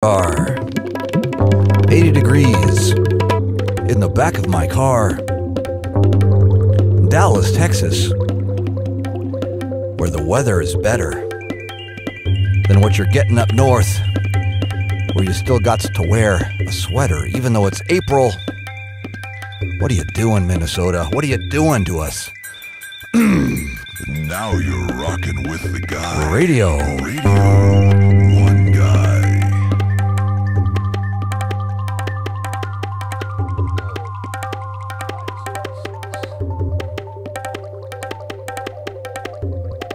Are 80 degrees in the back of my car, Dallas, Texas, where the weather is better than what you're getting up north, where you still got to wear a sweater even though it's April. What are you doing, Minnesota? What are you doing to us? Now you're rocking with the guy. Radio 1 Guy.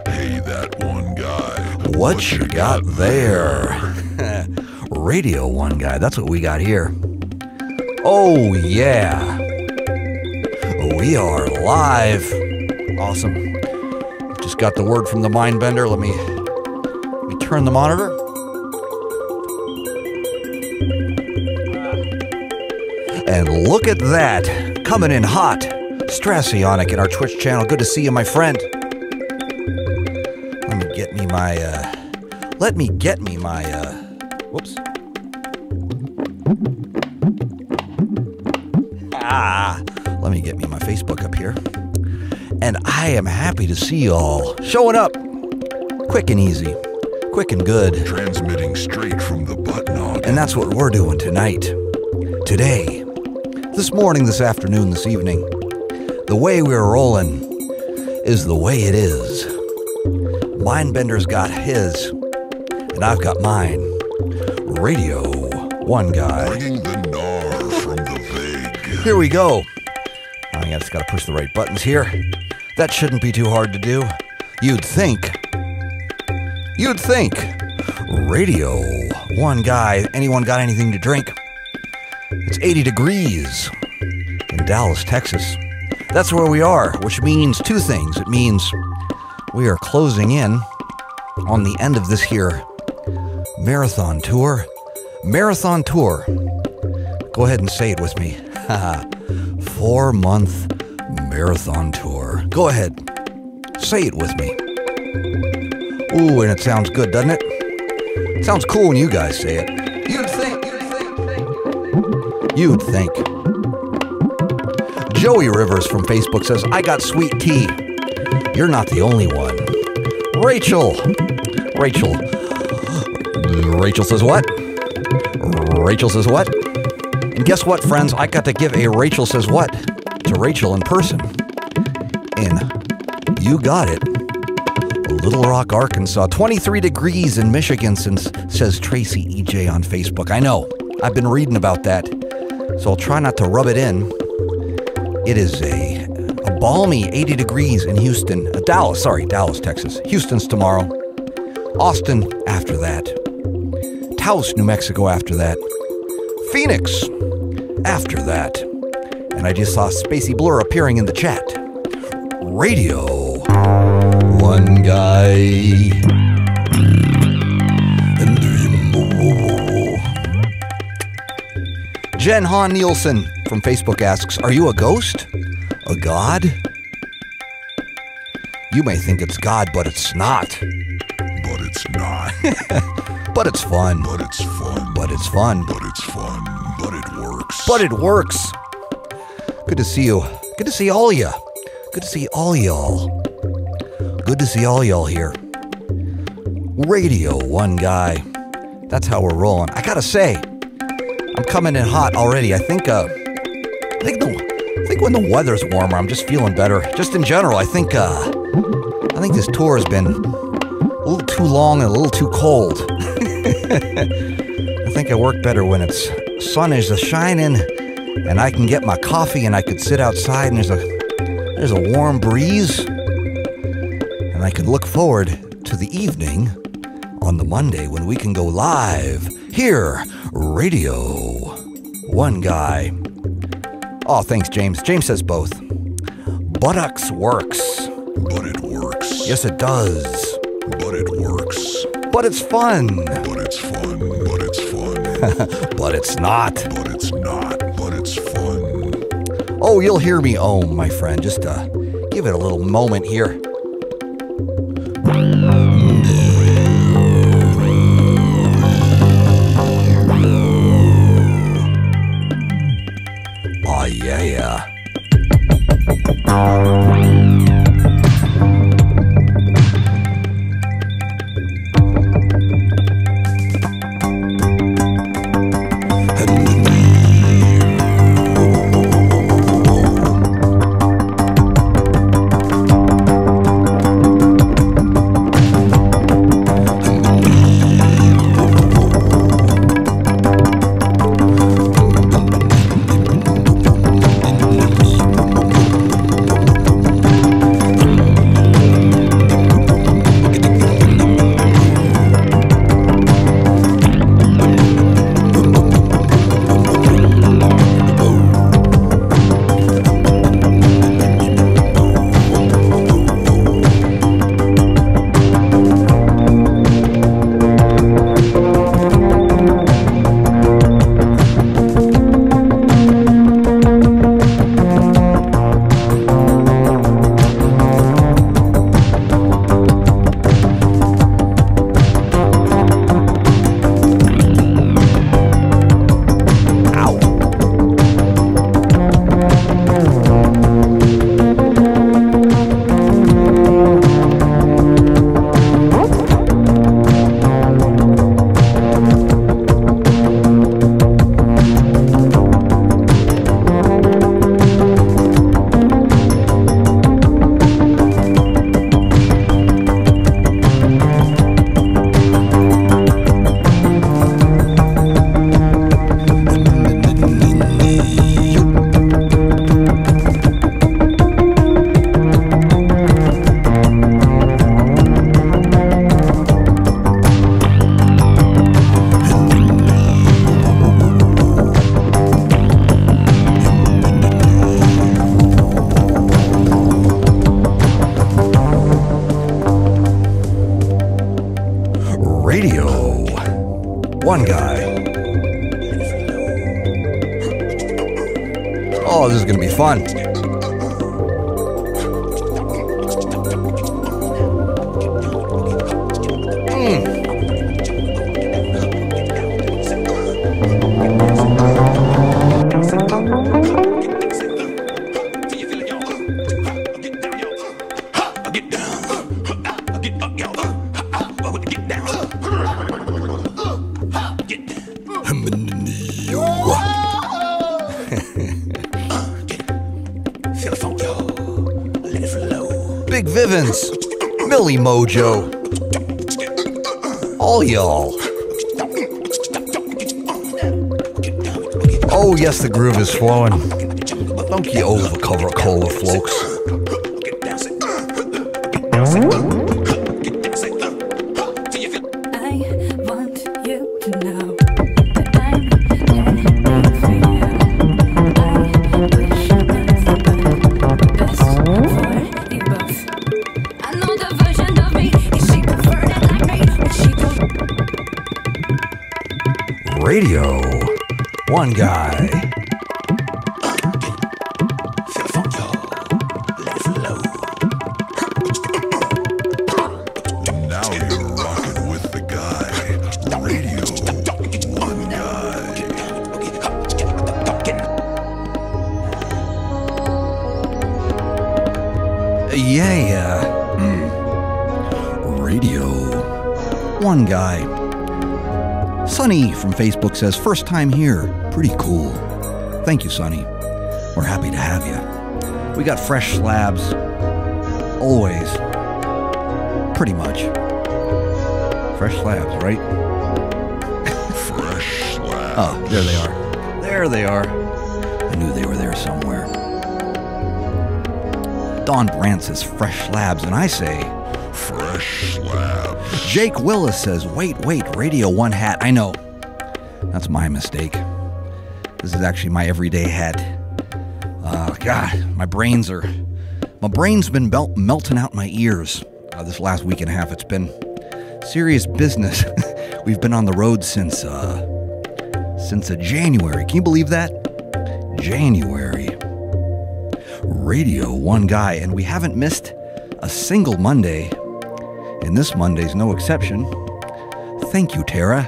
Hey, that one guy. What you got there? Radio 1 Guy, that's what we got here. Oh, yeah. We are live. Awesome. Just got the word from the mind bender. Let me turn the monitor. And look at that. Coming in hot. Strassionic in our Twitch channel. Good to see you, my friend. Let me get me my whoops. Let me get me my Facebook up here. And I am happy to see y'all showing up. Quick and easy. Quick and good. Transmitting straight from the butt noggin. And that's what we're doing tonight. Today. This morning, this afternoon, this evening. The way we're rolling is the way it is. Mindbender's got his, and I've got mine. Radio 1 Guy. Bringing the gnar from the vague. Here we go. I just got to push the right buttons here. That shouldn't be too hard to do. You'd think. Radio 1 Guy. Anyone got anything to drink? It's 80 degrees in Dallas, Texas. That's where we are, which means two things. It means we are closing in on the end of this here marathon tour. Marathon tour. Go ahead and say it with me. 4-month marathon tour. Go ahead. Say it with me. Ooh, and it sounds good, doesn't it? It sounds cool when you guys say it. You'd think. Joey Rivers from Facebook says, I got sweet tea. You're not the only one. Rachel says what? Rachel says what? And guess what, friends? I got to give a Rachel says what to Rachel in person. And you got it. Little Rock, Arkansas. 23 degrees in Michigan, says Tracy EJ on Facebook. I know. I've been reading about that. So I'll try not to rub it in. It is a balmy 80 degrees in Houston. Dallas, Texas. Houston's tomorrow. Austin after that. Taos, New Mexico after that. Phoenix after that. And I just saw Spacey Blur appearing in the chat. Radio 1 Guy. Jen Han Nielsen from Facebook asks, are you a ghost? A god? You may think it's God, but it's not. But it's not. But it's fun. But it's fun. But it's fun. But it's fun. But it works. But it works. Good to see you. Good to see all ya. Good to see all y'all. Good to see all y'all here. Radio 1 Guy. That's how we're rolling. I gotta say, I'm coming in hot already. I think when the weather's warmer, I'm just feeling better. Just in general, I think this tour has been a little too long and a little too cold. I think I work better when it's sun is shining and I can get my coffee and I could sit outside and there's a warm breeze and I could look forward to the evening on the Monday when we can go live here, Radio 1 Guy. Oh, thanks, James. James says both. Buttocks works. But it works. Yes, it does. But it works. But it's fun. But it's fun. But it's fun. But it's not. But it's not. But it's fun. Oh, you'll hear me my friend. Just give it a little moment here. Radio1Guy. Oh, this is going to be fun. Big Vivens, Millie Mojo, all y'all. Oh yes, the groove is flowing. Don't you over Coca-Cola, folks. Radio1Guy. Now you're rocking with the guy. Radio1Guy. Yeah. Radio1Guy. Sonny from Facebook says, first time here. Pretty cool. Thank you, Sonny. We're happy to have you. We got fresh slabs. Always. Pretty much. Fresh slabs, right? Fresh slabs. Oh, there they are. There they are. I knew they were there somewhere. Don Brandt says, fresh slabs, and I say, Fresh slabs. Jake Willis says, wait, Radio 1 hat. I know. That's my mistake. This is actually my everyday hat. God, my brain's been melting out my ears this last week and a half. It's been serious business. We've been on the road since January. Can you believe that? January. Radio1Guy, and we haven't missed a single Monday. And this Monday's no exception. Thank you, Tara.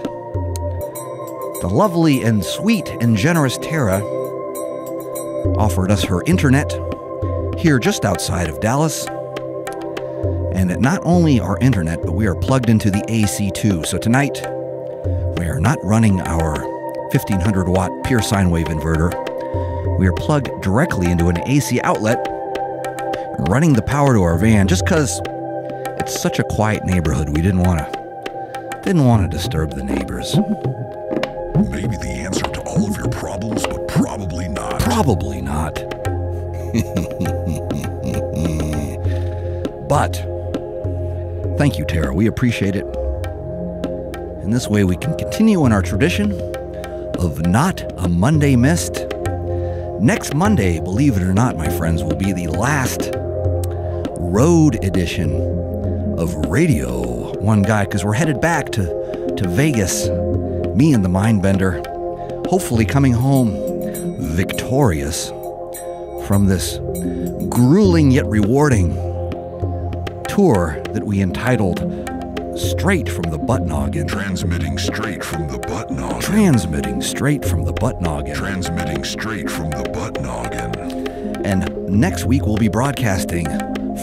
The lovely and sweet and generous Tara offered us her internet here just outside of Dallas. And not only our internet, but we are plugged into the AC too. So tonight, we are not running our 1500 watt pure sine wave inverter. We are plugged directly into an AC outlet, running the power to our van just because it's such a quiet neighborhood. We didn't want to disturb the neighbors. Maybe the answer to all of your problems, but probably not. Probably not. But thank you, Tara. We appreciate it. And this way we can continue in our tradition of not a Monday missed. Next Monday, believe it or not, my friends, will be the last road edition of Radio1Guy, because we're headed back to Vegas, me and the Mindbender, hopefully coming home victorious from this grueling yet rewarding tour that we entitled Straight from the Butt Noggin. Transmitting straight from the butt noggin. Transmitting straight from the butt noggin. Transmitting straight from the butt noggin. And next week we'll be broadcasting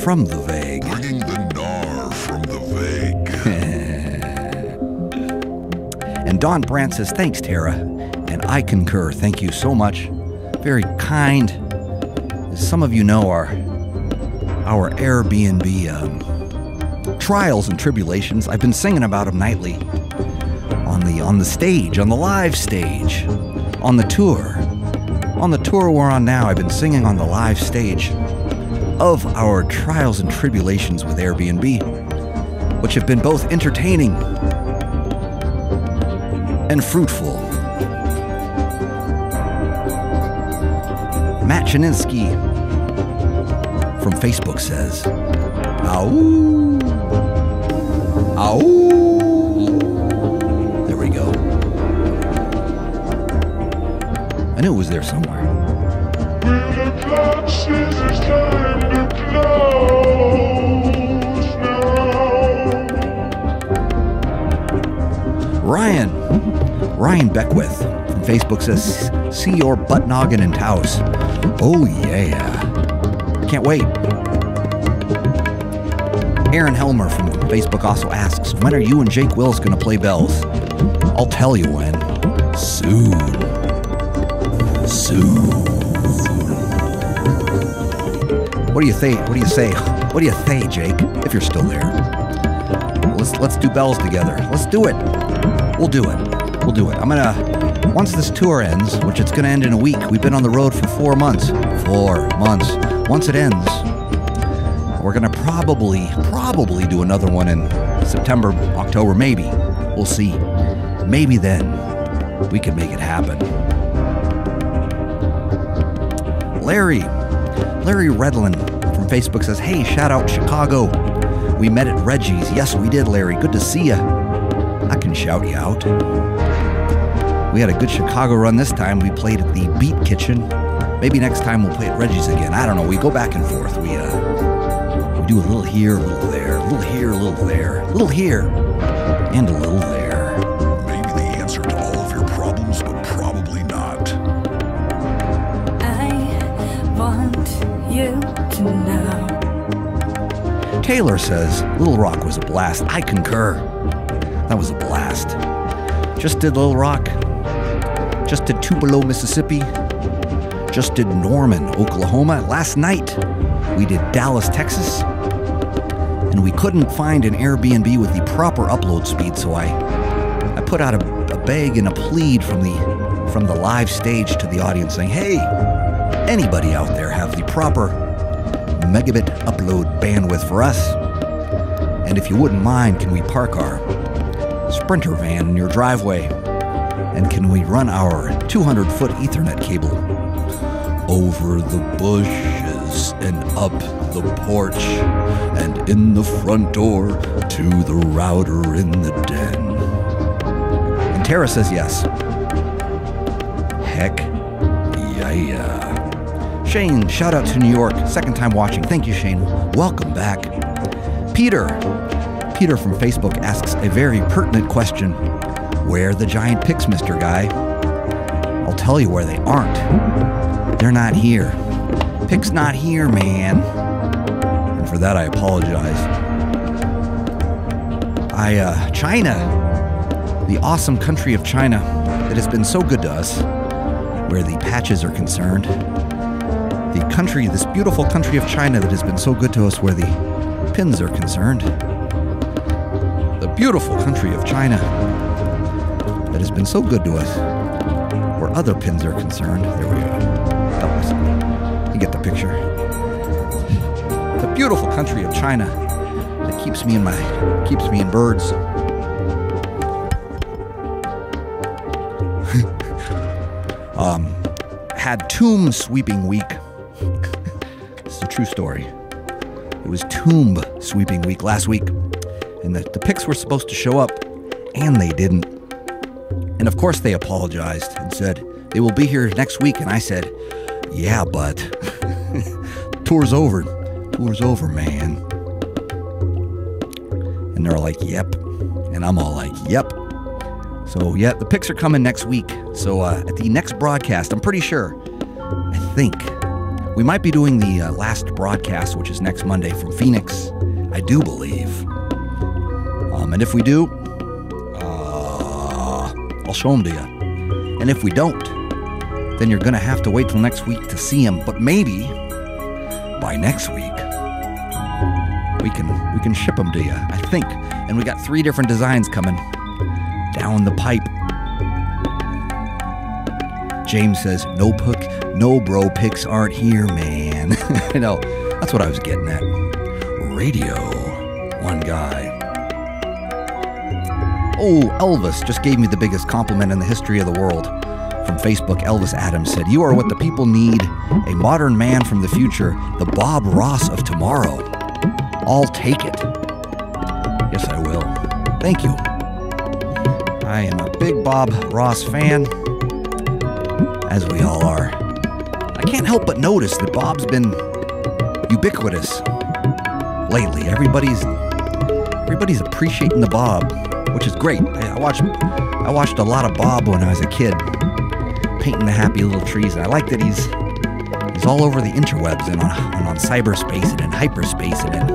from the vague. Bringing the gnar from the vague. And Don Brandt says, thanks, Tara. And I concur. Thank you so much. Very kind. As some of you know, our Airbnb trials and tribulations. I've been singing about them nightly on the stage, on the live stage, on the tour. On the tour we're on now, I've been singing on the live stage of our trials and tribulations with Airbnb, which have been both entertaining and fruitful. Matt Chininsky from Facebook says, "Ow, ow." There we go. I knew it was there somewhere. Ryan Beckwith from Facebook says, "See your butt noggin in Taos." Oh yeah. Can't wait. Aaron Helmer from Facebook also asks, when are you and Jake Wills going to play bells? I'll tell you when. Soon. What do you think? What do you say? What do you say, Jake? If you're still there. Let's do bells together. Let's do it. We'll do it. I'm gonna, once this tour ends, which it's gonna end in a week, we've been on the road for 4 months. 4 months. Once it ends, we're gonna probably do another one in September, October, maybe. We'll see. Maybe then we can make it happen. Larry Redlin from Facebook says, hey, shout out Chicago. We met at Reggie's. Yes, we did, Larry. Good to see ya. I can shout you out. We had a good Chicago run this time. We played at the Beat Kitchen. Maybe next time we'll play at Reggie's again. I don't know. We go back and forth. We do a little here, a little there, a little here, a little there, a little here, and a little there. Maybe the answer to all of your problems, but probably not. I want you to know. Taylor says, Little Rock was a blast. I concur. That was a blast. Just did Little Rock. Just did Tupelo, Mississippi. Just did Norman, Oklahoma. Last night, we did Dallas, Texas. And we couldn't find an Airbnb with the proper upload speed, so I put out a beg and a plead from the live stage to the audience saying, hey, anybody out there have the proper megabit upload bandwidth for us? And if you wouldn't mind, can we park our Sprinter van in your driveway? And can we run our 200-foot Ethernet cable over the bushes and up the porch and in the front door to the router in the den? And Tara says yes. Heck yeah. Shane, shout out to New York. Second time watching. Thank you, Shane. Welcome back. Peter from Facebook asks a very pertinent question. Where are the giant picks, Mr. Guy? I'll tell you where they aren't. They're not here. Pic's not here, man. And for that, I apologize. China, the awesome country of China that has been so good to us, where the patches are concerned. The country, this beautiful country of China that has been so good to us where the pins are concerned. The beautiful country of China that has been so good to us where other pins are concerned. There we go. You get the picture. The beautiful country of China that keeps me in birds. Had tomb sweeping week. This is a true story. It was tomb sweeping week last week, and the pics were supposed to show up, and they didn't. And of course they apologized and said they will be here next week, and I said, yeah, but tour's over, man. And they're like, yep, and I'm all like, yep. So yeah, the pics are coming next week. So at the next broadcast, I'm pretty sure, I think, we might be doing the last broadcast, which is next Monday from Phoenix, I do believe. And if we do, I'll show them to you. And if we don't, then you're going to have to wait till next week to see them. But maybe by next week, we can ship them to you, I think. And we got 3 different designs coming down the pipe. James says, no bro pics aren't here, man. You know, that's what I was getting at. Radio1Guy. Oh, Elvis just gave me the biggest compliment in the history of the world. From Facebook, Elvis Adams said, you are what the people need, a modern man from the future, the Bob Ross of tomorrow. I'll take it. Yes, I will. Thank you. I am a big Bob Ross fan, as we all are. I can't help but notice that Bob's been ubiquitous lately. Everybody's appreciating the Bob, which is great. I watched a lot of Bob when I was a kid, painting the happy little trees, and I like that he's all over the interwebs and on cyberspace and in hyperspace and in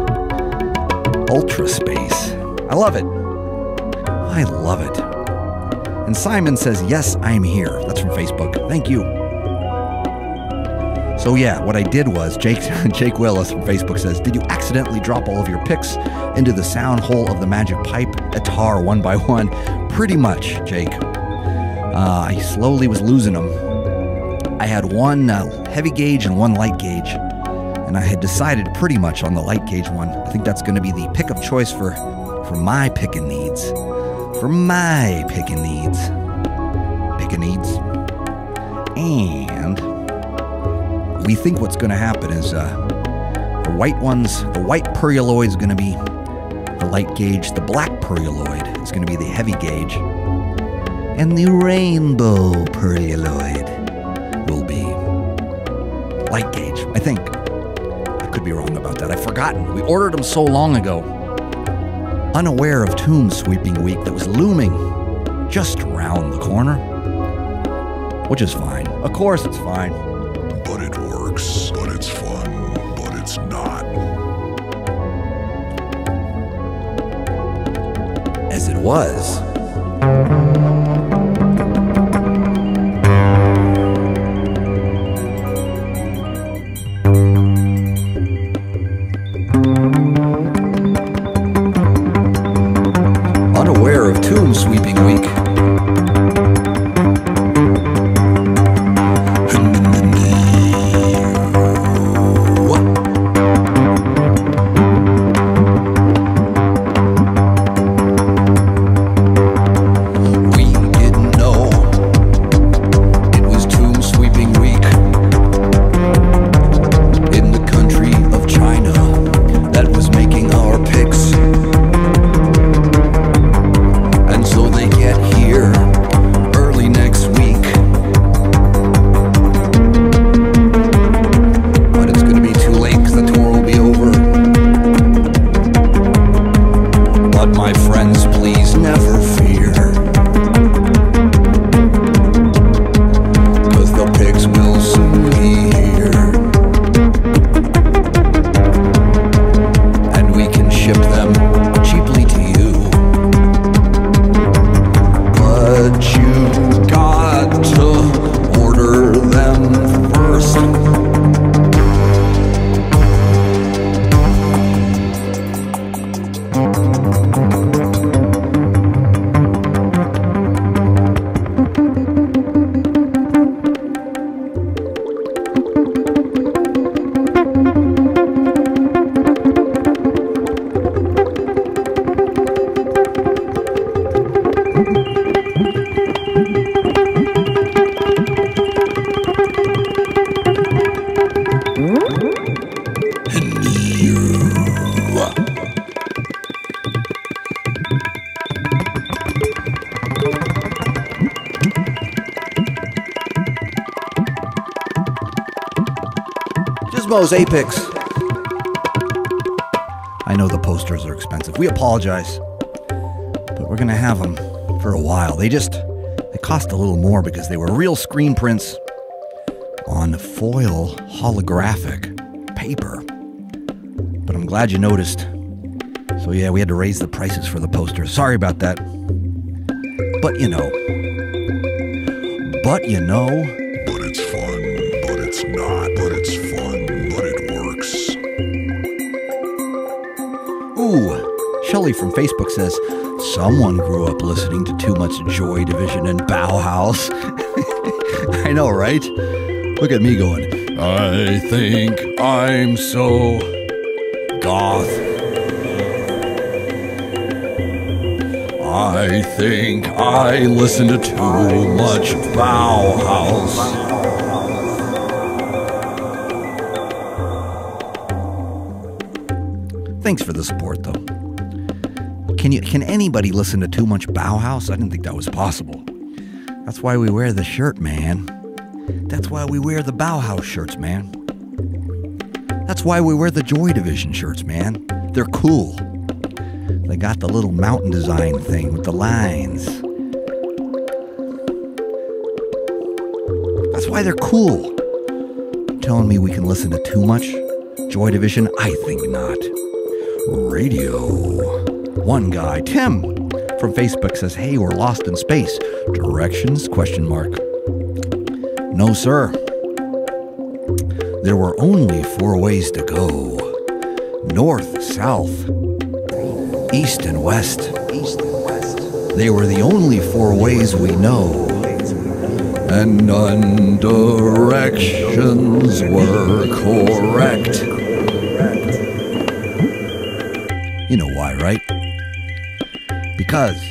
ultraspace. I love it. I love it. And Simon says, yes, I'm here. That's from Facebook. Thank you. So yeah, what I did was, Jake Willis from Facebook says, did you accidentally drop all of your picks into the sound hole of the magic pipe guitar one by one? Pretty much, Jake. I slowly was losing them. I had one heavy gauge and one light gauge, and I had decided pretty much on the light gauge one. I think that's going to be the pick of choice for my picking needs. For my picking needs. And we think what's going to happen is the white perluloid is going to be the light gauge. The black perluloid is going to be the heavy gauge. And the rainbow perluloid will be light gauge, I think. I could be wrong about that. I've forgotten. We ordered them so long ago. Unaware of tomb sweeping week that was looming just around the corner. Which is fine. Of course it's fine. But it works, but it's fun, but it's not. As it was. Unaware of tomb sweeping week. Gizmos Apex. I know the posters are expensive. We apologize. But we're going to have them for a while. They cost a little more because they were real screen prints on foil holographic paper. But I'm glad you noticed. So yeah, we had to raise the prices for the posters. Sorry about that. But you know. But it's fun, but it's not. But it's fun, but it works. Ooh, Shelly from Facebook says, someone grew up listening to too much Joy Division and Bauhaus. I know, right? Look at me going, I think I'm so goth. I think I listen to too much Bauhaus. Thanks for the support, though. Can anybody listen to too much Bauhaus? I didn't think that was possible. That's why we wear the shirt, man. That's why we wear the Bauhaus shirts, man. That's why we wear the Joy Division shirts, man. They're cool. They got the little mountain design thing with the lines. That's why they're cool. Telling me we can listen to too much Joy Division? I think not. Radio1Guy. Tim from Facebook says, hey, we're lost in space. Directions? ? No, sir. There were only 4 ways to go. North, south, east and west. They were the only 4 ways we know. And none directions were correct. You know why, right? Because,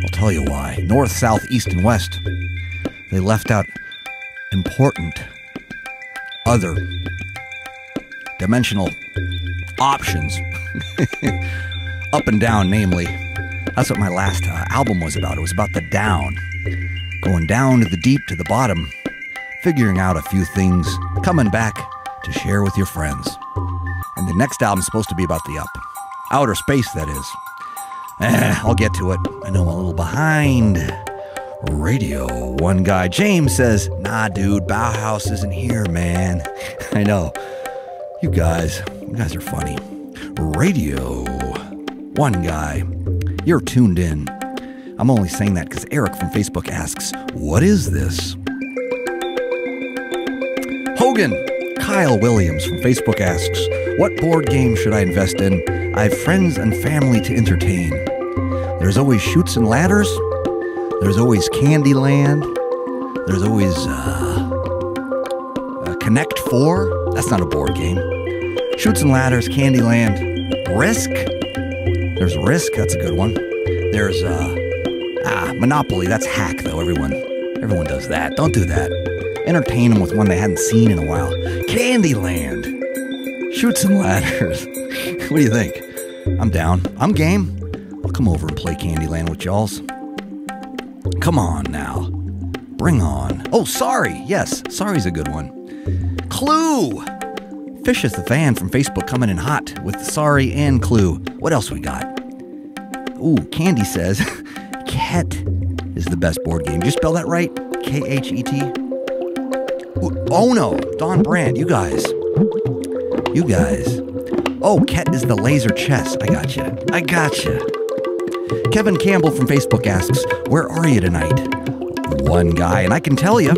I'll tell you why. North, south, east, and west. They left out important other dimensional options. Up and down, namely. That's what my last album was about. It was about the down. Going down to the deep, to the bottom. Figuring out a few things. Coming back to share with your friends. And the next album's supposed to be about the up. Outer space, that is. I'll get to it. I know I'm a little behind. Radio1Guy. James says, nah, dude, Bauhaus isn't here, man. I know. You guys are funny. Radio1Guy. You're tuned in. I'm only saying that because Eric from Facebook asks, what is this? Hogan. Kyle Williams from Facebook asks, what board game should I invest in? I have friends and family to entertain. There's always Chutes and Ladders. There's always Candyland. There's always Connect 4. That's not a board game. Chutes and Ladders, Candyland, Risk. There's Risk. That's a good one. There's Monopoly. That's hack, though. Everyone does that. Don't do that. Entertain them with one they hadn't seen in a while. Candyland. Chutes and Ladders. What do you think? I'm down. I'm game. I'll come over and play Candyland with y'alls. Come on now. Bring on. Oh, Sorry. Yes, Sorry's a good one. Clue. Fish is the fan from Facebook coming in hot with Sorry and Clue. What else we got? Ooh, Candy says Ket is the best board game. Did you spell that right? Khet? Oh no, Don Brand, you guys. Oh, Ket is the laser chess. I gotcha. Kevin Campbell from Facebook asks, where are you tonight? One guy, and I can tell you,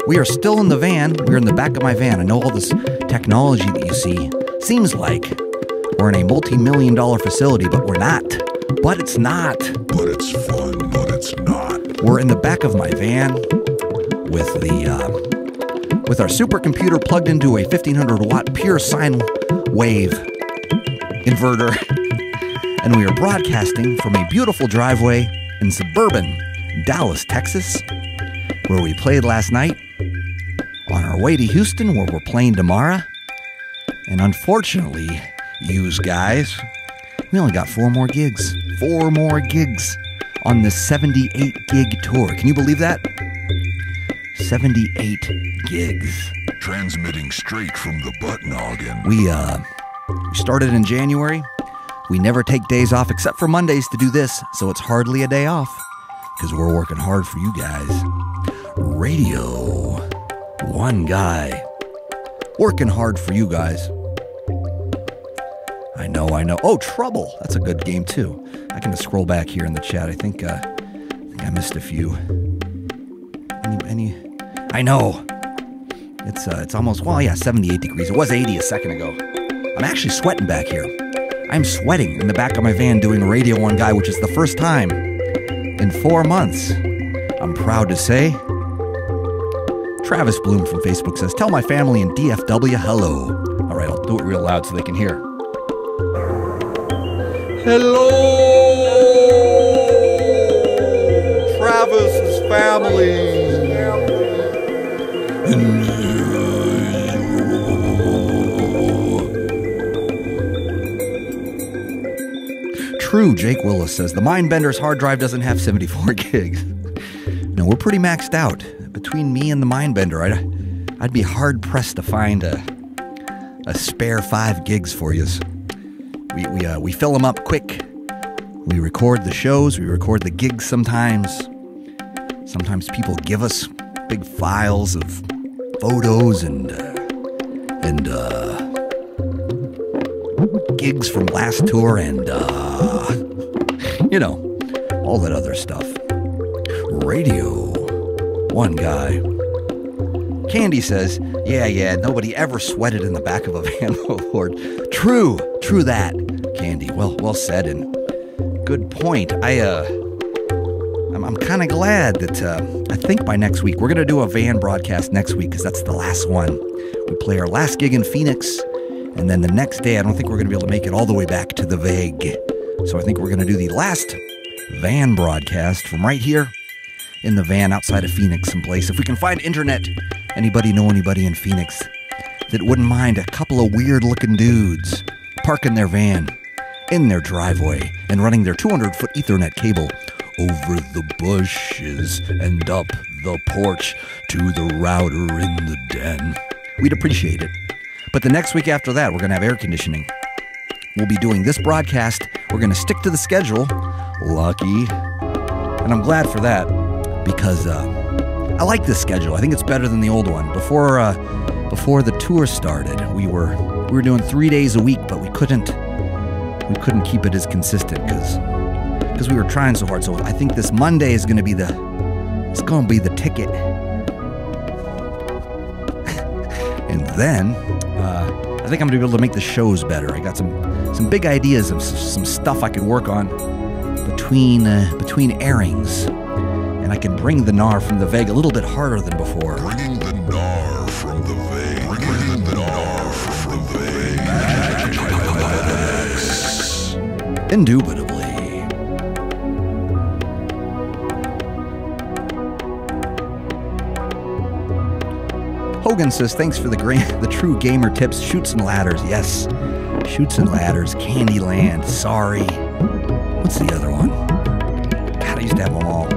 we are still in the van. We're in the back of my van. I know all this technology that you see seems like we're in a multi-million-dollar facility, but we're not. But it's not. But it's fun, but it's not. We're in the back of my van with our supercomputer plugged into a 1500-watt pure sine wave inverter, and we are broadcasting from a beautiful driveway in suburban Dallas, Texas, where we played last night, on our way to Houston, where we're playing tomorrow. And unfortunately, yous guys, we only got 4 more gigs. 4 more gigs on this 78 gig tour. Can you believe that? 78 gigs. Transmitting straight from the butt noggin. We started in January. We never take days off except for Mondays to do this, so it's hardly a day off because we're working hard for you guys. Radio 1 Guy. Working hard for you guys. I know. Oh, Trouble. That's a good game too. I can scroll back here in the chat. I think I missed a few. Any? I know. It's almost, 78 degrees. It was 80 a second ago. I'm actually sweating back here. I'm sweating in the back of my van doing Radio 1 Guy, which is the first time in 4 months. I'm proud to say. Travis Bloom from Facebook says, tell my family in DFW hello. All right, I'll do it real loud so they can hear. Hello, Travis's family. True, Jake Willis says, the Mindbender's hard drive doesn't have 74 gigs. No, we're pretty maxed out. Between me and the Mindbender, I'd be hard-pressed to find a spare 5 gigs for you. We fill them up quick. We record the shows. We record the gigs sometimes. Sometimes people give us big files of photos and gigs from last tour and, all that other stuff. Radio 1 Guy. Candy says, yeah, nobody ever sweated in the back of a van before. True that, Candy. Well said, and good point. I'm kind of glad that I think by next week, we're going to do a van broadcast next week because that's the last one. We play our last gig in Phoenix, and then the next day, I don't think we're going to be able to make it all the way back to the Vague. So I think we're going to do the last van broadcast from right here in the van outside of Phoenix someplace. If we can find internet, anybody know anybody in Phoenix that wouldn't mind a couple of weird-looking dudes parking their van in their driveway and running their 200-foot Ethernet cable over the bushes and up the porch to the router in the den. We'd appreciate it. But the next week after that, we're going to have air conditioning. We'll be doing this broadcast. We're going to stick to the schedule. Lucky. And I'm glad for that because I like this schedule. I think it's better than the old one. Before the tour started, we were doing 3 days a week, but we couldn't keep it as consistent because we were trying so hard. So I think this Monday is going to be the ticket. And then I think I'm going to be able to make the shows better. I got some big ideas of some stuff I can work on between airings. And I can bring the gnar from the Vague a little bit harder than before. Bring the gnar from the Vague. Bring the gnar from the Vague. Indubitably. Hogan says, thanks for the true gamer tips. Chutes and ladders. Yes. Chutes and ladders. Candyland. Sorry. What's the other one? God, I used to have them all. A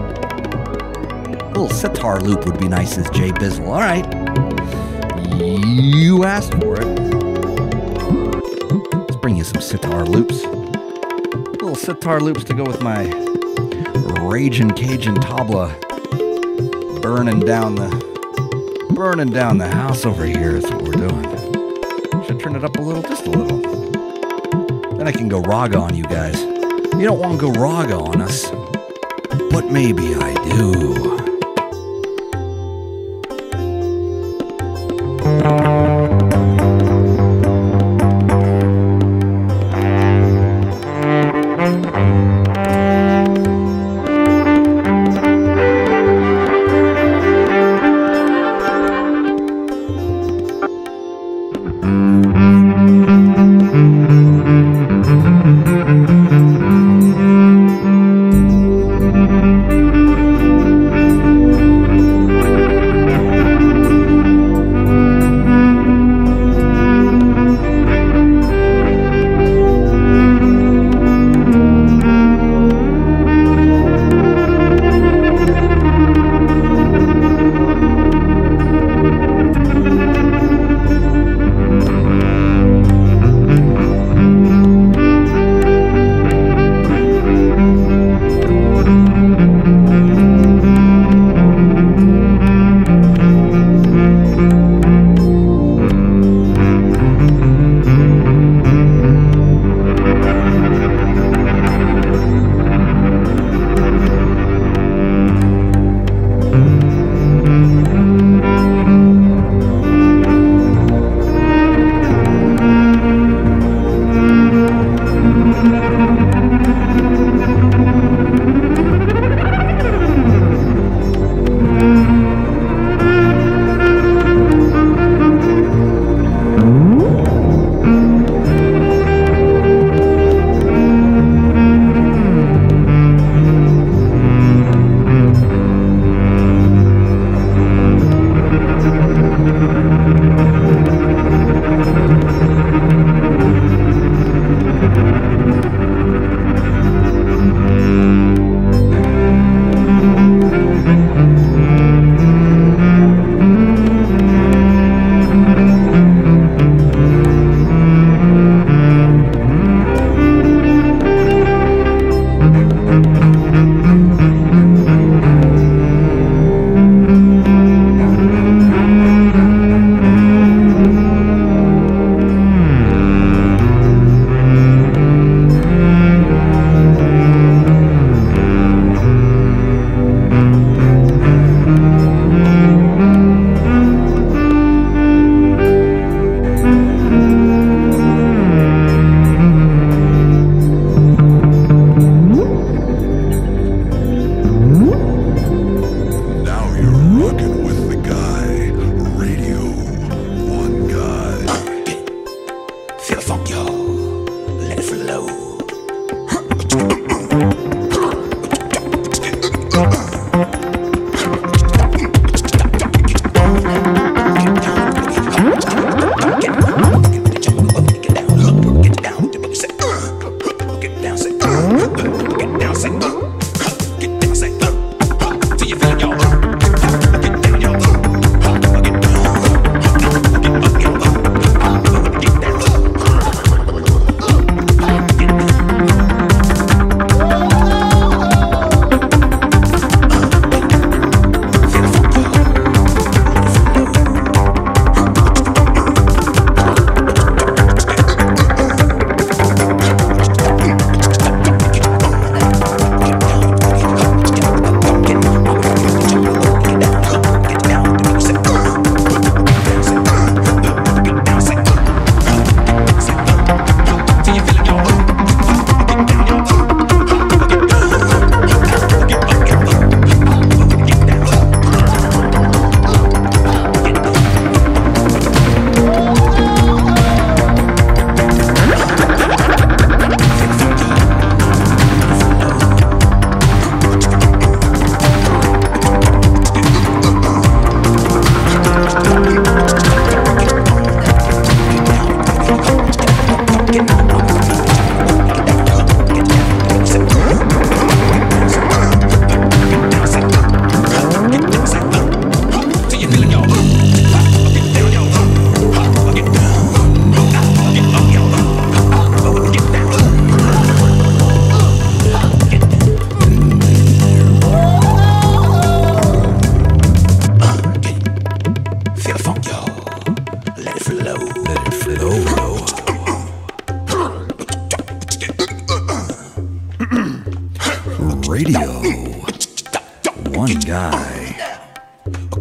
little sitar loop would be nice, as Jay Bizzle. All right. You asked for it. Let's bring you some sitar loops. Little sitar loops to go with my Ragin' Cajun tabla burning down the house over here is what we're doing. Should turn it up a little, just a little. Then I can go raga on you guys. You don't want to go raga on us, but maybe I do.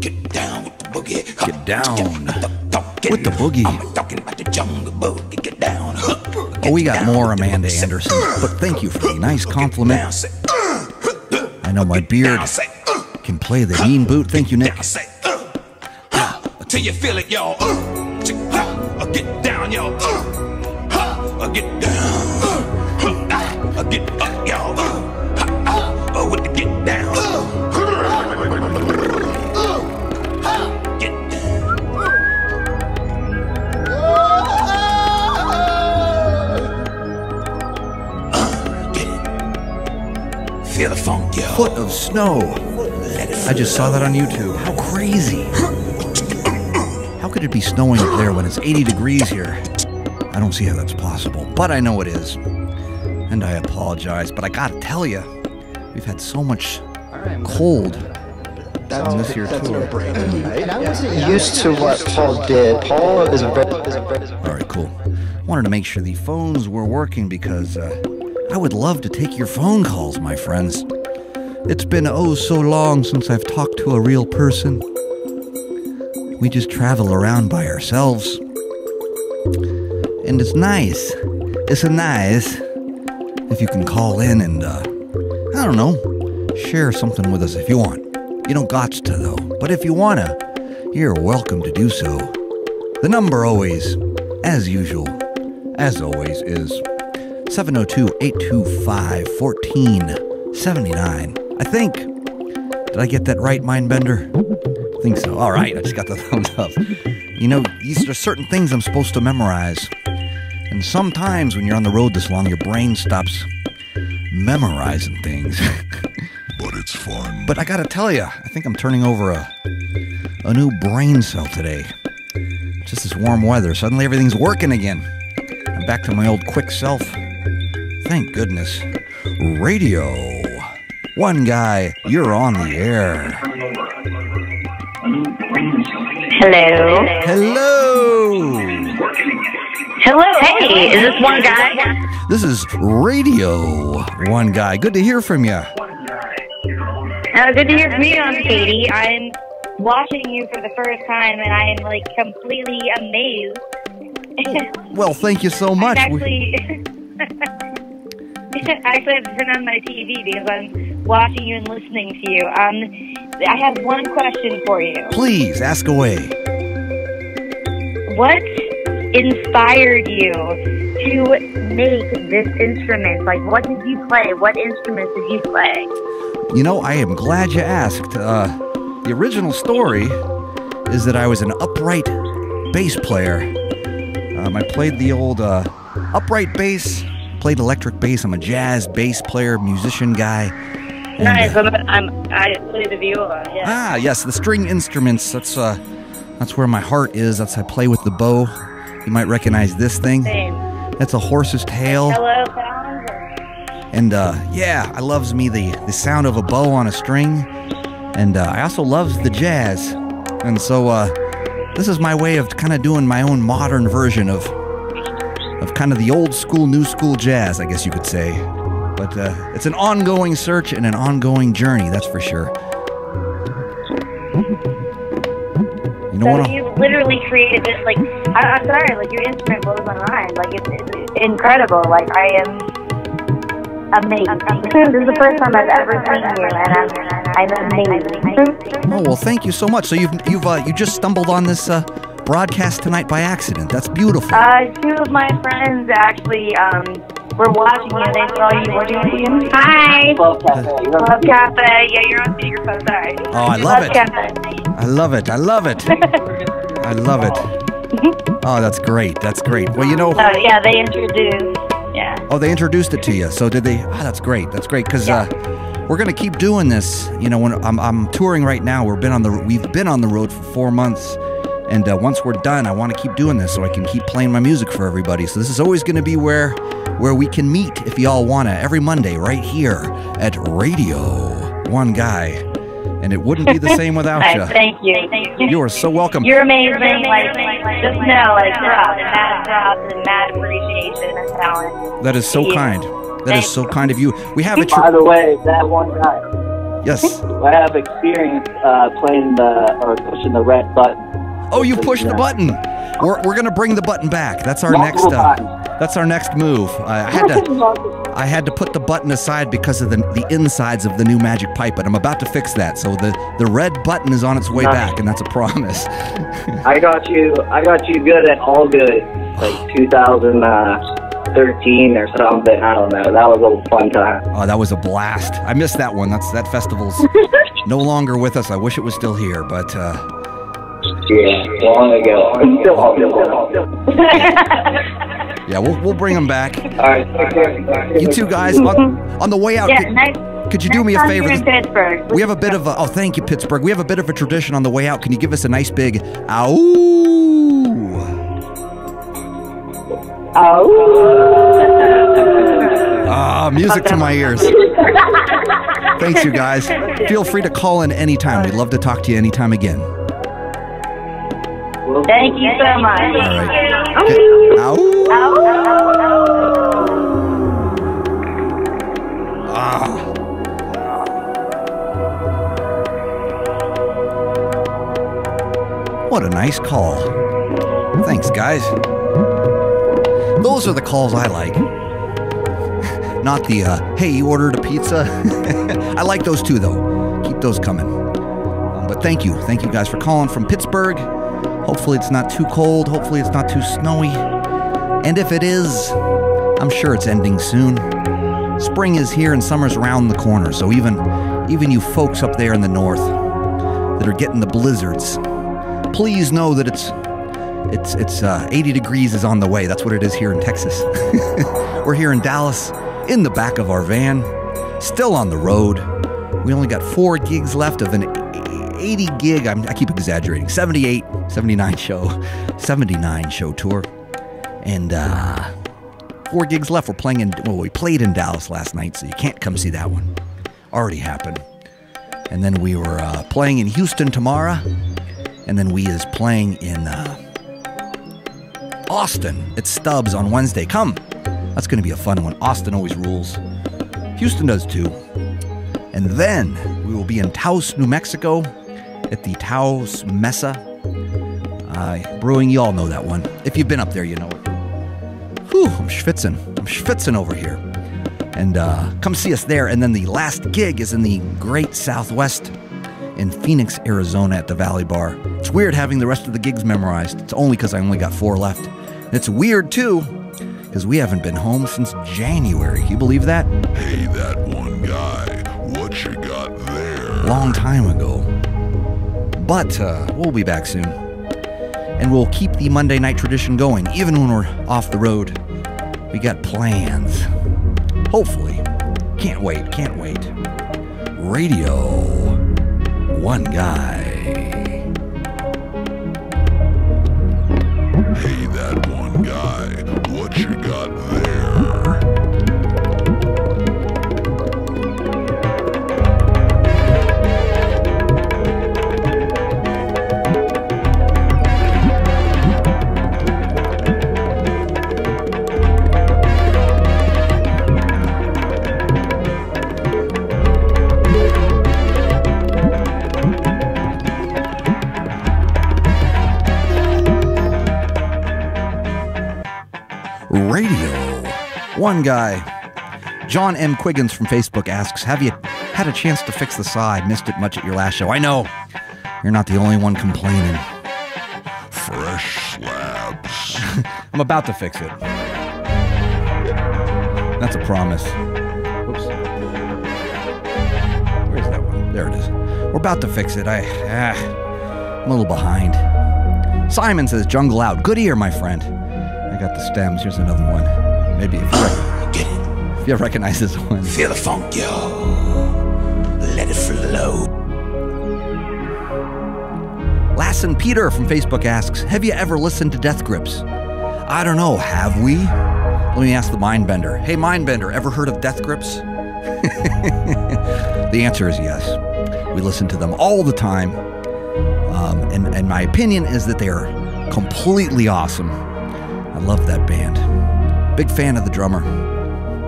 Get down with the boogie. Get down with the boogie. I'm talking about the jungle boogie. Get down. Oh, we got more Amanda Anderson, but thank you for the nice compliment. I know my beard can play the mean boot. Thank you, Nick. Till you feel it, y'all. Get down, y'all. Get down. Get up, y'all. With the get down. Get down. Get it. Feel the funk, y'all. Foot of snow. I just saw that on YouTube. How crazy. How could it be snowing up there when it's 80 degrees here? I don't see how that's possible, but I know it is. And I apologize, but I gotta tell you, we've had so much cold on this year tour. And I wasn't used to what Paul did. Paul is a very... All right, cool. Wanted to make sure the phones were working because I would love to take your phone calls, my friends. It's been oh so long since I've talked to a real person. We just travel around by ourselves. And it's nice. It's nice if you can call in and, I don't know, share something with us if you want. You don't got to, though. But if you wanna, you're welcome to do so. The number always, as usual, as always, is 702-825-1479. I think. Did I get that right, Mindbender? I think so. All right, I just got the thumbs up. You know, these are certain things I'm supposed to memorize. And sometimes when you're on the road this long, your brain stops memorizing things. But it's fun. But I gotta tell you, I think I'm turning over a new brain cell today. Just this warm weather. Suddenly everything's working again. I'm back to my old quick self. Thank goodness. Radio. One guy, you're on the air. Hello. Hello. Hello. Hey, is this one guy? This is Radio One Guy. Good to hear from you. Good to hear from you, Katie. I'm watching you for the first time, and I am like completely amazed. Well, thank you so much. Actually, I have to turn on my TV because I'm watching you and listening to you. I have one question for you. Please, ask away. What inspired you to make this instrument? Like, what did you play? What instruments did you play? You know, I am glad you asked. The original story is that I was an upright bass player. I played the old upright bass, played electric bass. I'm a jazz bass player, musician guy. And, nice. I play the viola. Yeah. Ah, yes, the string instruments. That's where my heart is. I play with the bow. You might recognize this thing. Same. That's a horse's tail. Hello, sound. And yeah, I loves me the sound of a bow on a string. And I also loves the jazz. And so this is my way of kind of doing my own modern version of kind of the old school, new school jazz, I guess you could say. But it's an ongoing search and an ongoing journey, that's for sure. You know what? So you literally created this, like, I'm sorry, like, your instrument blows my mind. Like, it's incredible. Like, I am amazed. This is the first time I've ever seen you, and I'm amazed. Oh, well, thank you so much. So you just stumbled on this broadcast tonight by accident. That's beautiful. Two of my friends actually were watching you. They saw you. What are you doing? Hi. Love Cafe. Yeah, you're on speakerphone. Sorry. Oh, I love it. Cafe. I love it. I love it. I love it. Oh, that's great. That's great. Well, you know. Yeah, they introduced. Yeah. Oh, they introduced it to you. So did they? Oh, that's great. That's great because we're gonna keep doing this. You know, when I'm touring right now, we've been on the road for 4 months. And once we're done, I want to keep doing this so I can keep playing my music for everybody. So this is always going to be where we can meet if y'all want to, every Monday right here at Radio One Guy. And it wouldn't be the same without you. Thank you. Thank you. You are so welcome. You're amazing. Like just know, like, props and mad appreciation and talent. That is so kind. That is so kind of you. We have a By the way, that one guy. Yes. I have experience pushing the red button. Oh, you pushed the button. We're gonna bring the button back. That's our next. That's our next move. I had to put the button aside because of the insides of the new magic pipe, but I'm about to fix that. So the red button is on its way back, and that's a promise. I got you good at all good, like 2013 or something. I don't know. That was a fun time. Oh, that was a blast. I missed that one. That festival's no longer with us. I wish it was still here, but. Yeah, long ago. Yeah, we'll bring them back. All right, take care. You two guys, on the way out, could you do me a favor? In Pittsburgh. We have a bit of a, thank you, Pittsburgh. We have a bit of a tradition on the way out. Can you give us a nice big ow? Ah, music to my ears. Thanks, you guys. Feel free to call in anytime. We'd love to talk to you anytime again. Thank you so much. All right. Ow. Ah. What a nice call. Thanks, guys. Those are the calls I like. Not the, hey, you ordered a pizza? I like those too, though. Keep those coming. But thank you. Thank you guys for calling from Pittsburgh. Hopefully it's not too cold. Hopefully it's not too snowy. And if it is, I'm sure it's ending soon. Spring is here and summer's around the corner. So even you folks up there in the north that are getting the blizzards, please know that it's 80 degrees is on the way. That's what it is here in Texas. We're here in Dallas, in the back of our van, still on the road. We only got 4 gigs left of an 80 gig, I keep exaggerating, 79 show tour. And 4 gigs left. We're playing we played in Dallas last night, so you can't come see that one. Already happened. And then we were playing in Houston tomorrow. And then we is playing in Austin at Stubbs on Wednesday. Come. That's going to be a fun one. Austin always rules. Houston does too. And then we will be in Taos, New Mexico at the Taos Mesa Brewing. You all know that one. If you've been up there, you know it. Whew, I'm schwitzing over here. And come see us there. And then the last gig is in the Great Southwest in Phoenix, Arizona at the Valley Bar. It's weird having the rest of the gigs memorized. It's only because I only got 4 left. And it's weird, too, because we haven't been home since January. Can you believe that? Hey, that one guy, what you got there? Long time ago. But we'll be back soon. And we'll keep the Monday night tradition going, even when we're off the road. We got plans. Hopefully. Can't wait. Radio1Guy. Hey, that one guy, what you got there? Radio1Guy. John M. Quiggins from Facebook asks, have you had a chance to fix the saw? I missed it much at your last show. I know. You're not the only one complaining. Fresh slabs. I'm about to fix it. That's a promise. Whoops. Where's that one? There it is. We're about to fix it. I'm a little behind. Simon says, jungle out. Good ear, my friend. I got the stems. Here's another one. Maybe if you recognize this one. Feel the funk, yo. Let it flow. Lassen Peter from Facebook asks, have you ever listened to Death Grips? I don't know, have we? Let me ask the Mindbender. Hey, Mindbender, ever heard of Death Grips? The answer is yes. We listen to them all the time. And my opinion is that they are completely awesome. I love that band. Big fan of the drummer.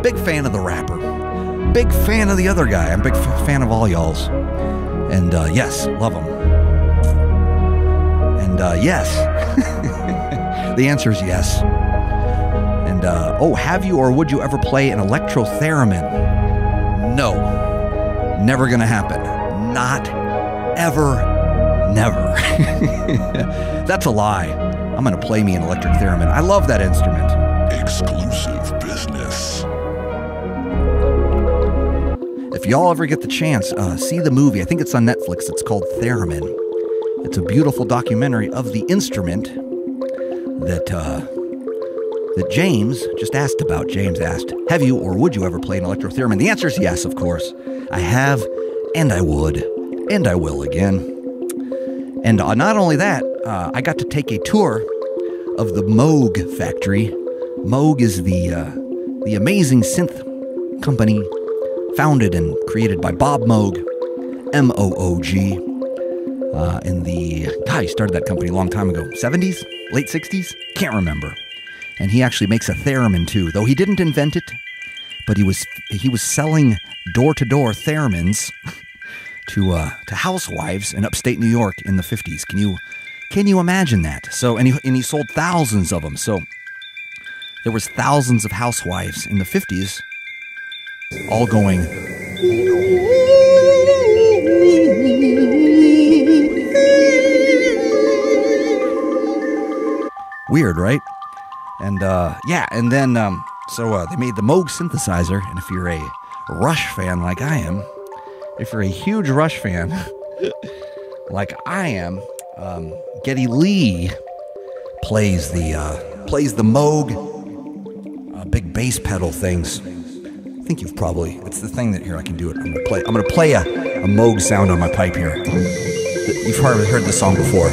Big fan of the rapper. big fan of the other guy. I'm a big fan of all y'all's. And yes, love them. And yes. The answer is yes. And oh, have you or would you ever play an electro-theremin? No. Never gonna happen. Not ever. Never. That's a lie. I'm gonna play me an electric theremin. I love that instrument. Exclusive business. If y'all ever get the chance, see the movie. I think it's on Netflix. It's called Theremin. It's a beautiful documentary of the instrument that James just asked about. James asked, have you or would you ever play an electro-theremin? The answer is yes, of course. I have, and I would, and I will again. And not only that, I got to take a tour of the Moog factory. Moog is the amazing synth company founded and created by Bob Moog, M-O-O-G. He started that company a long time ago. 70s? Late 60s? Can't remember. And he actually makes a theremin too, though he didn't invent it, but he was selling door-to-door theremins to housewives in upstate New York in the 50s. Can you imagine that? So and he sold thousands of them. So there was thousands of housewives in the 50s all going weird, right? And yeah, and then so they made the Moog synthesizer, and if you're a Rush fan like I am, if you're a huge Rush fan like I am, Geddy Lee plays the Moog big bass pedal things. I think it's the thing that, here I can do it. I'm gonna play a Moog sound on my pipe here. You've probably heard this song before.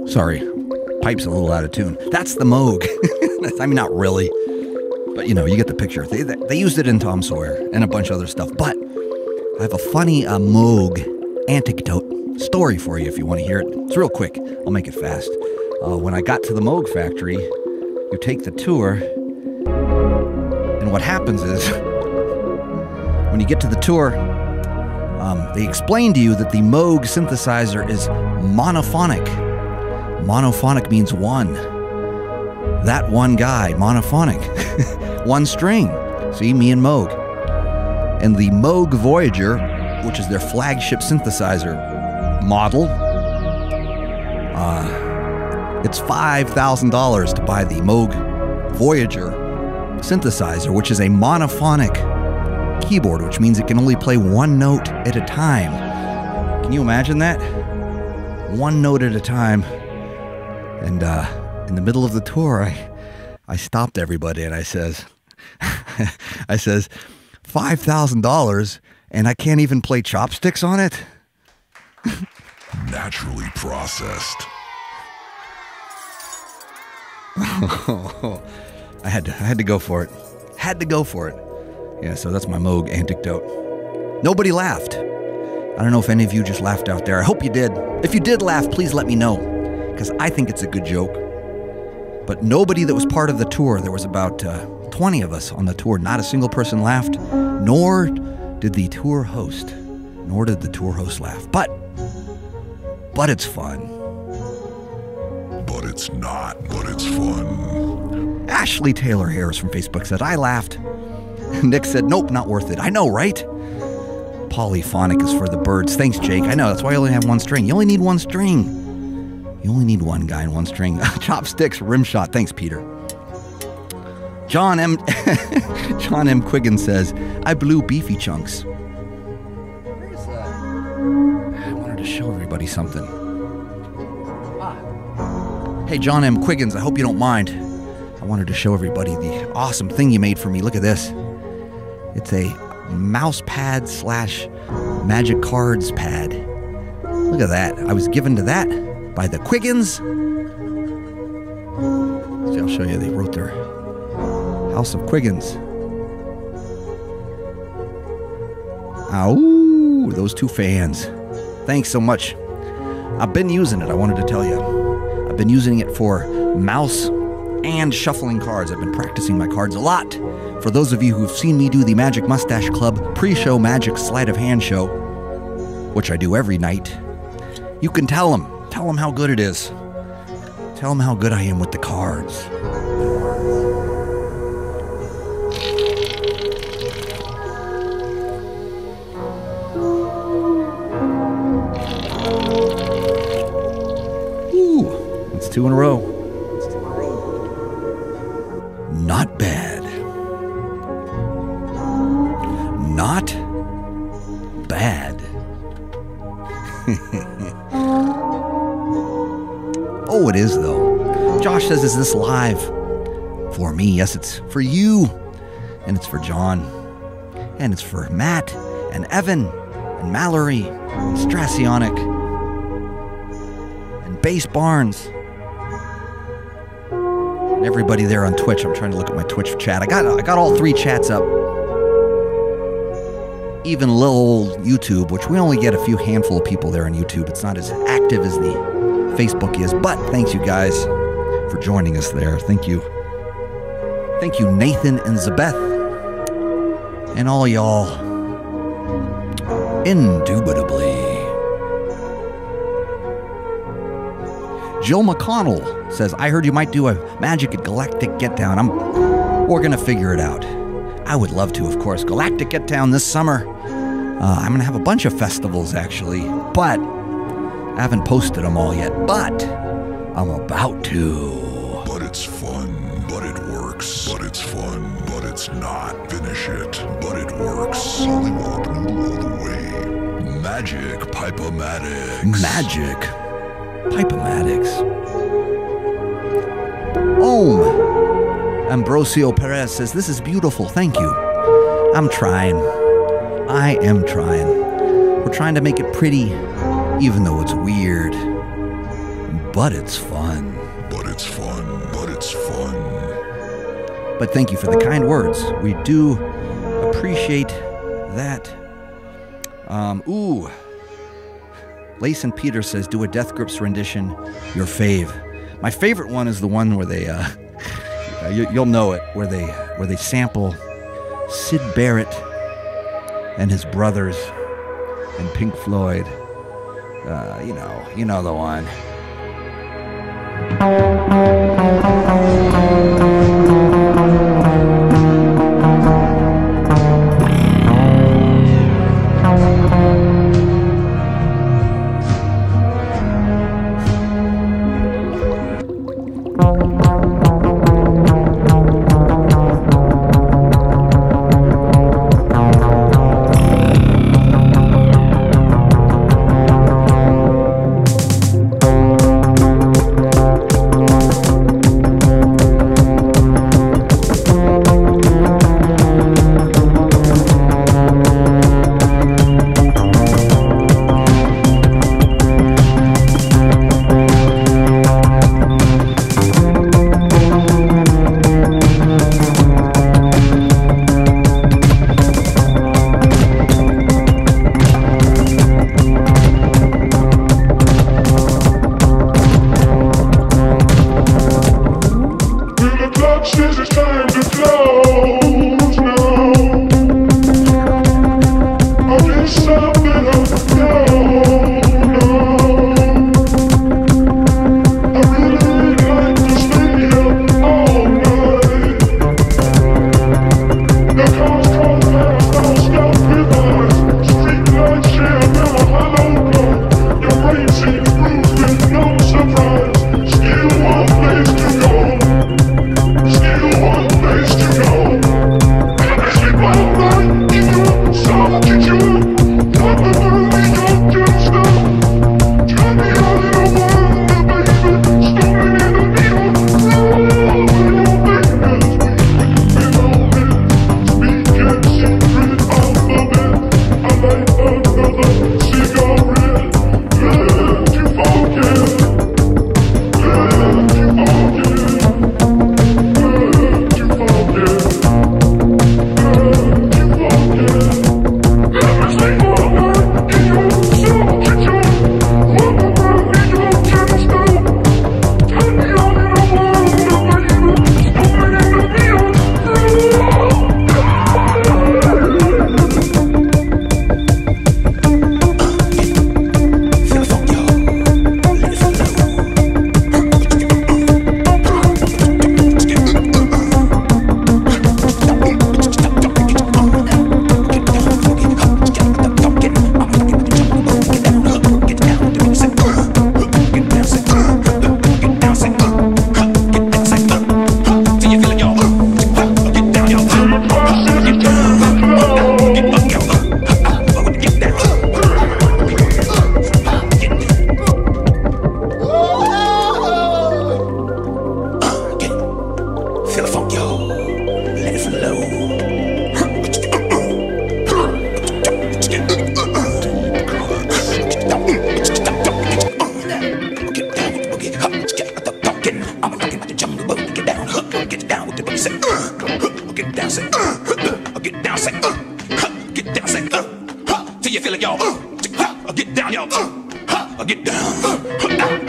Sorry, pipe's a little out of tune. That's the Moog. I mean, not really, but you get the picture. They used it in Tom Sawyer and a bunch of other stuff. But I have a funny Moog anecdote story for you if you want to hear it. It's real quick. I'll make it fast. When I got to the Moog factory, you take the tour, and what happens is when you get to the tour, they explain to you that the Moog synthesizer is monophonic. Monophonic means one. That one guy, monophonic. One string. See, me and Moog. And the Moog Voyager, which is their flagship synthesizer model, it's $5,000 to buy the Moog Voyager synthesizer, which is a monophonic keyboard, which means it can only play one note at a time. Can you imagine that? One note at a time. And in the middle of the tour, I stopped everybody and I says, $5,000 and I can't even play chopsticks on it? Naturally processed. I had to go for it. Had to go for it. Yeah, so that's my Moog anecdote. Nobody laughed. I don't know if any of you just laughed out there. I hope you did. If you did laugh, please let me know, because I think it's a good joke. But nobody that was part of the tour, there was about 20 of us on the tour, not a single person laughed, nor did the tour host. Nor did the tour host laugh. But it's fun. But it's not, but it's fun. Ashley Taylor Harris from Facebook said, I laughed. Nick said, nope, not worth it. I know, right? Polyphonic is for the birds. Thanks, Jake. I know, that's why I only have one string. You only need one string. You only need one guy and one string. Chopsticks, rim shot. Thanks, Peter. John M. John M. Quiggin says, I blew beefy chunks. Where's that? I wanted to show everybody something. Hey, John M. Quiggins, I hope you don't mind. I wanted to show everybody the awesome thing you made for me. Look at this. It's a mouse pad / magic cards pad. Look at that. I was given to that by the Quiggins. See, I'll show you. They wrote their House of Quiggins. Ow, those two fans. Thanks so much. I've been using it, I wanted to tell you. I've been using it for mouse and shuffling cards. I've been practicing my cards a lot. For those of you who've seen me do the Magic Mustache Club pre-show Magic Sleight of Hand show, which I do every night, you can tell them how good it is. Tell them how good I am with the cards. Ooh, that's 2 in a row. Not bad. Not bad. Oh, it is, though. Josh says, is this live? For me, yes, it's for you. And it's for John. And it's for Matt and Evan and Mallory and Strassionic and Base Barnes. And everybody there on Twitch. I'm trying to look at my Twitch chat. I got all 3 chats up. Even little old YouTube, which we only get a few handful of people there on YouTube. It's not as active as the Facebook is, but thanks you guys for joining us there. Thank you. Thank you, Nathan and Zabeth. And all y'all. Indubitably. Jill McConnell says, I heard you might do a Magic at Galactic Get Down. We're going to figure it out. I would love to, of course. Galactic Get Down this summer. I'm going to have a bunch of festivals, actually, but I haven't posted them all yet, but I'm about to. But it's fun, but it works. But it's fun, but it's not. Finish it, but it works. Solid noodle all the way. Magic Pipe-O-Matics. Magic Pipe-O-Matics. Ambrosio Perez says, this is beautiful, thank you. I'm trying. I am trying. We're trying to make it pretty, even though it's weird. But it's fun. But it's fun, but it's fun. But thank you for the kind words. We do appreciate that. Lace and Peter says, do a Death Grips rendition, your fave. My favorite one is the one where they, you'll know it, where they sample Syd Barrett and his brothers and Pink Floyd. You know the one.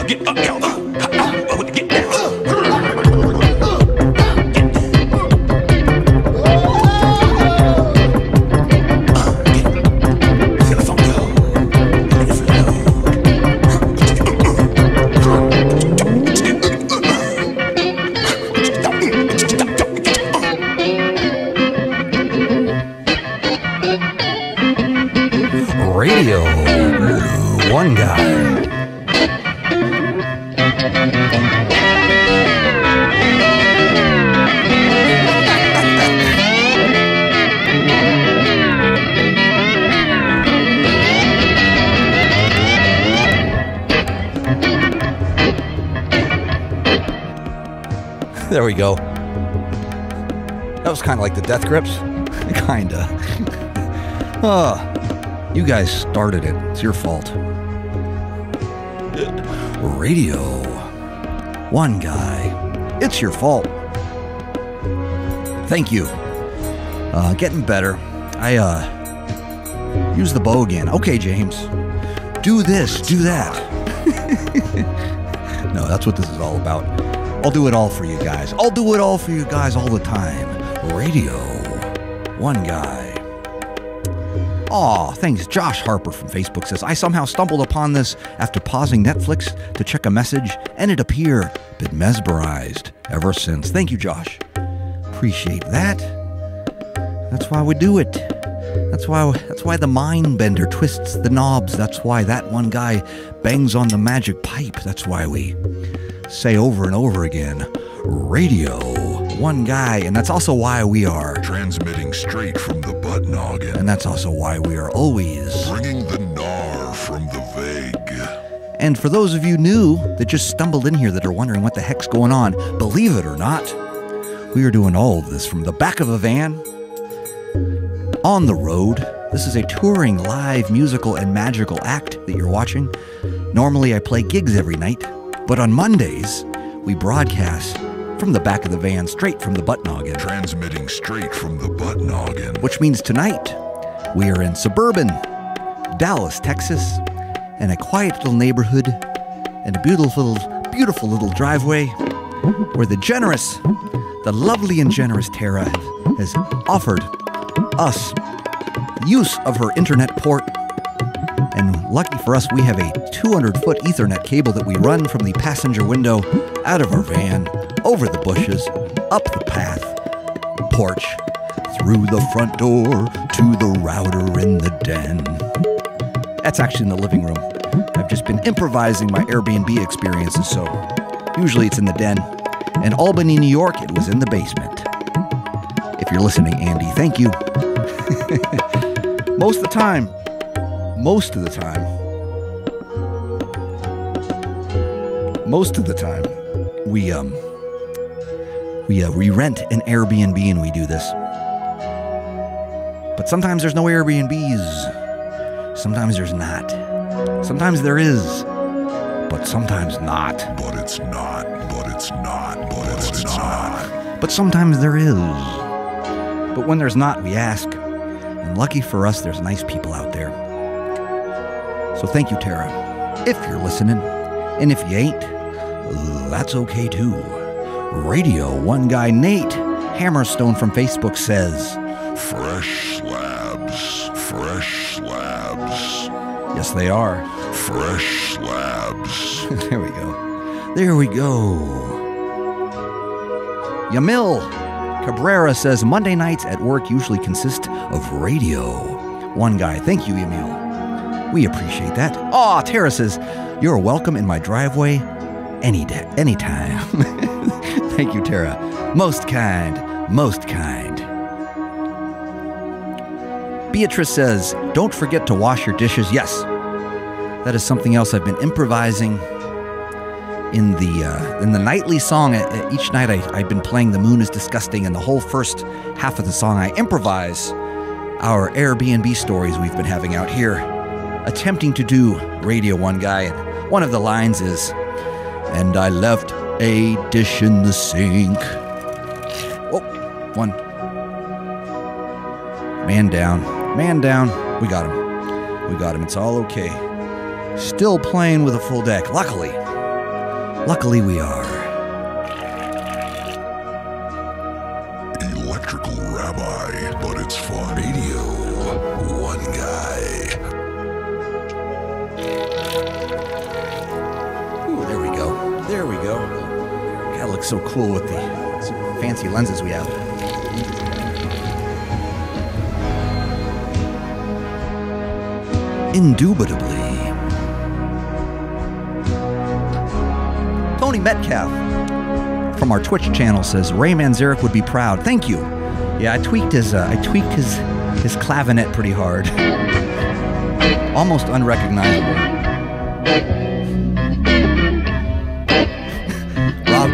Get up, yo. Get down. Radio 1 Guy. There we go. That was kind of like the Death Grips. Kinda. You guys started it. It's your fault. Radio 1 Guy. It's your fault. Thank you. Getting better. I use the bow again. Okay, James. Do this, do that. No, that's what this is all about. I'll do it all for you guys. I'll do it all for you guys all the time. Radio 1 Guy. Aw, thanks. Josh Harper from Facebook says, I somehow stumbled upon this after pausing Netflix to check a message, and it appeared. Been mesmerized ever since. Thank you, Josh. Appreciate that. That's why we do it. That's why the mind bender twists the knobs. That's why that one guy bangs on the magic pipe. That's why we say over and over again, Radio 1 Guy. And that's also why we are transmitting straight from the butt noggin. And that's also why we are always bringing the gnar from the vague. And for those of you new that just stumbled in here that are wondering what the heck's going on, believe it or not, we are doing all of this from the back of a van, on the road. This is a touring live musical and magical act that you're watching. Normally I play gigs every night, but on Mondays we broadcast from the back of the van, straight from the butt noggin. Transmitting straight from the butt noggin. Which means tonight we are in suburban Dallas, Texas, in a quiet little neighborhood, in a beautiful little driveway, where the lovely and generous Tara has offered us use of her internet port. And lucky for us, we have a 200-foot Ethernet cable that we run from the passenger window out of our van, over the bushes, up the path, porch, through the front door, to the router in the den. That's actually in the living room. I've just been improvising my Airbnb experiences, so usually it's in the den. In Albany, New York, it was in the basement. If you're listening, Andy, thank you. Most of the time, we rent an Airbnb and we do this. But sometimes there's no Airbnbs. Sometimes there's not. Sometimes there is, but sometimes not. But it's not. But it's not. But it's not. But sometimes there is. But when there's not, we ask. And lucky for us, there's nice people out there. So thank you, Tara, if you're listening. And if you ain't, that's okay too. Radio 1 Guy Nate Hammerstone from Facebook says, Fresh slabs. Fresh slabs. Yes, they are. Fresh slabs. There we go. There we go. Yamil Cabrera says, Monday nights at work usually consist of Radio 1 Guy. Thank you, Yamil. We appreciate that. Aw, Tara says, you're welcome in my driveway any day, anytime. Thank you, Tara. Most kind, most kind. Beatrice says, don't forget to wash your dishes. Yes, that is something else I've been improvising in the nightly song. Each night I've been playing The Moon is Disgusting, and the whole first half of the song I improvise our Airbnb stories we've been having out here, attempting to do Radio 1 Guy. And one of the lines is, and I left a dish in the sink. Oh, one. Man down. Man down. We got him. We got him. It's all okay. Still playing with a full deck. Luckily we are. Electrical Rabbi, but it's fun. Radio 1 Guy. Ooh, there we go. There we go. God, looks so cool with the fancy lenses we have. Indubitably. Tony Metcalf from our Twitch channel says Ray Manzarek would be proud. Thank you. Yeah, I tweaked his clavinet pretty hard. Almost unrecognizable.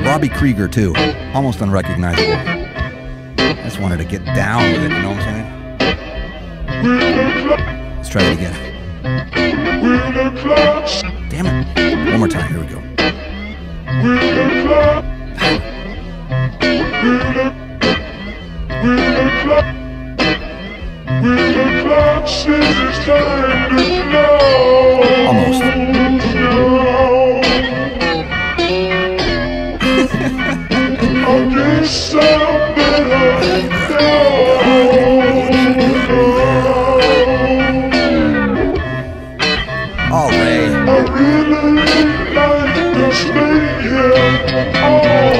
Robbie Krieger too. Almost unrecognizable. I just wanted to get down with it, you know what I'm saying? Let's try it again. Damn it. One more time. Here we go. Almost. Oh, Ray. I really like to stay here all night.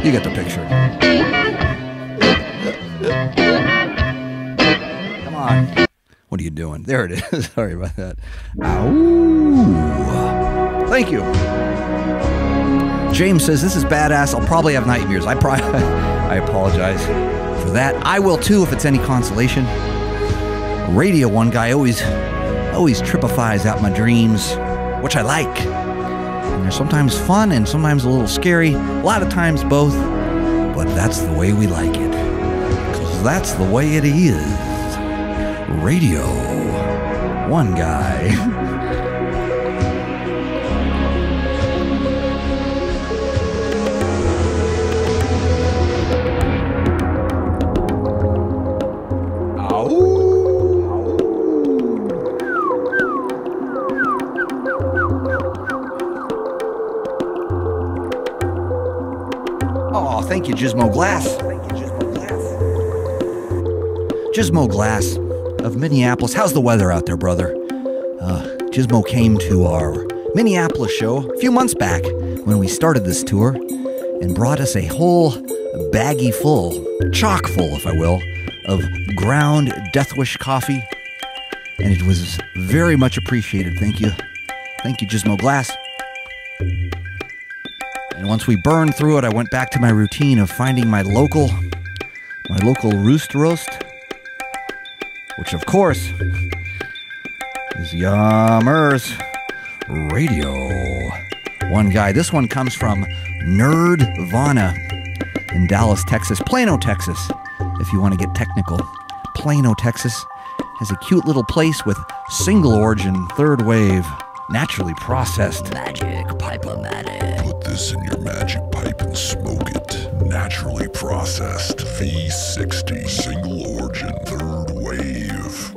You get the picture. Come on. What are you doing? There it is. Sorry about that. Ow. Thank you. James says, this is badass. I'll probably have nightmares. I apologize for that. I will too if it's any consolation. Radio 1 Guy always tripifies out my dreams, which I like. And they're sometimes fun and sometimes a little scary. A lot of times both. But that's the way we like it. Because that's the way it is. Radio 1 Guy. Thank you, Gizmo Glass. Gizmo Glass of Minneapolis. How's the weather out there, brother? Gizmo came to our Minneapolis show a few months back when we started this tour and brought us a whole baggie full, chock full, if I will, of ground Deathwish coffee. And it was very much appreciated. Thank you. Thank you, Gizmo Glass. And once we burned through it, I went back to my routine of finding my local roost roast, which of course is Yummers Radio 1 Guy. This one comes from Nerdvana in Dallas, Texas. Plano, Texas, if you want to get technical. Plano, Texas has a cute little place with single origin, third wave, naturally processed magic pipe-o-matic. Put this in your magic pipe and smoke it. Naturally processed V60, single origin, third wave.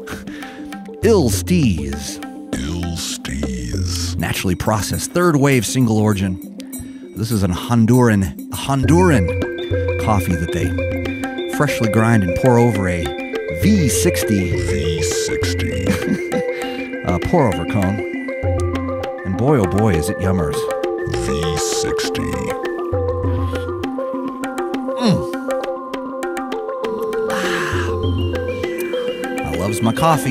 Ilsteez. Naturally processed, third wave, single origin. This is a Honduran coffee that they freshly grind and pour over a V60 pour over cone. And boy, oh boy, is it yummers. V60. I love loves my coffee.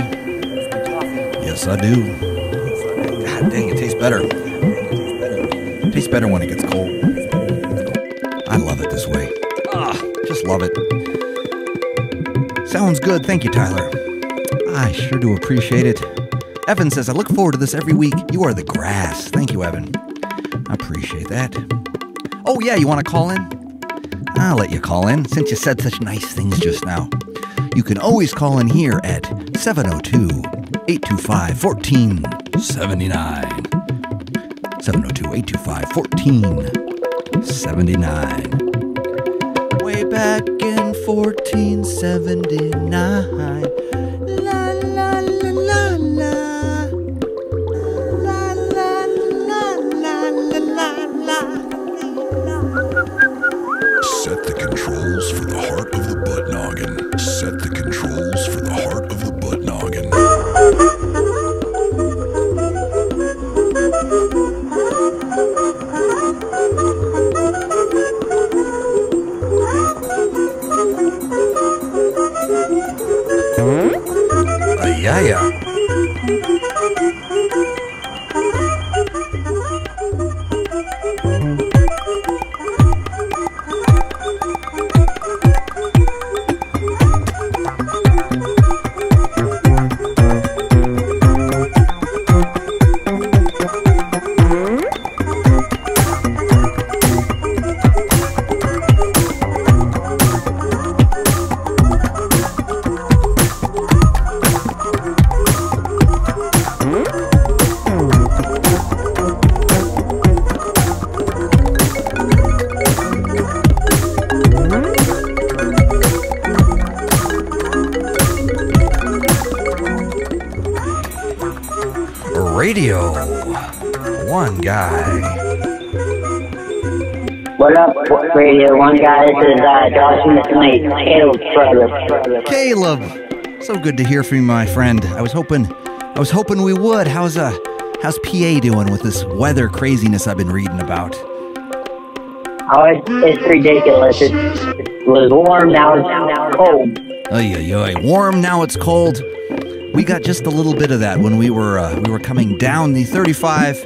Yes, I do. God dang, it tastes better. It tastes better when it gets cold. I love it this way. Just love it. Sounds good. Thank you, Tyler. I sure do appreciate it. Evan says, I look forward to this every week. You are the grass. Thank you, Evan. I appreciate that. Oh, yeah, you want to call in? I'll let you call in, since you said such nice things just now. You can always call in here at 702-825-1479. 702-825-1479. Way back in 1479. La la la la la. La la la la la la. Set the controls for the heart of the butt noggin. Set the controls for the heart of the butt noggin. Yeah. Radio1Guy. What up, Radio1Guy? This is Josh and Caleb's brother. Caleb, so good to hear from you, my friend. I was hoping we would. How's PA doing with this weather craziness I've been reading about? Oh, it's ridiculous. It was warm, now it's cold. Oy. Warm, now it's cold. We got just a little bit of that when we were coming down the 35,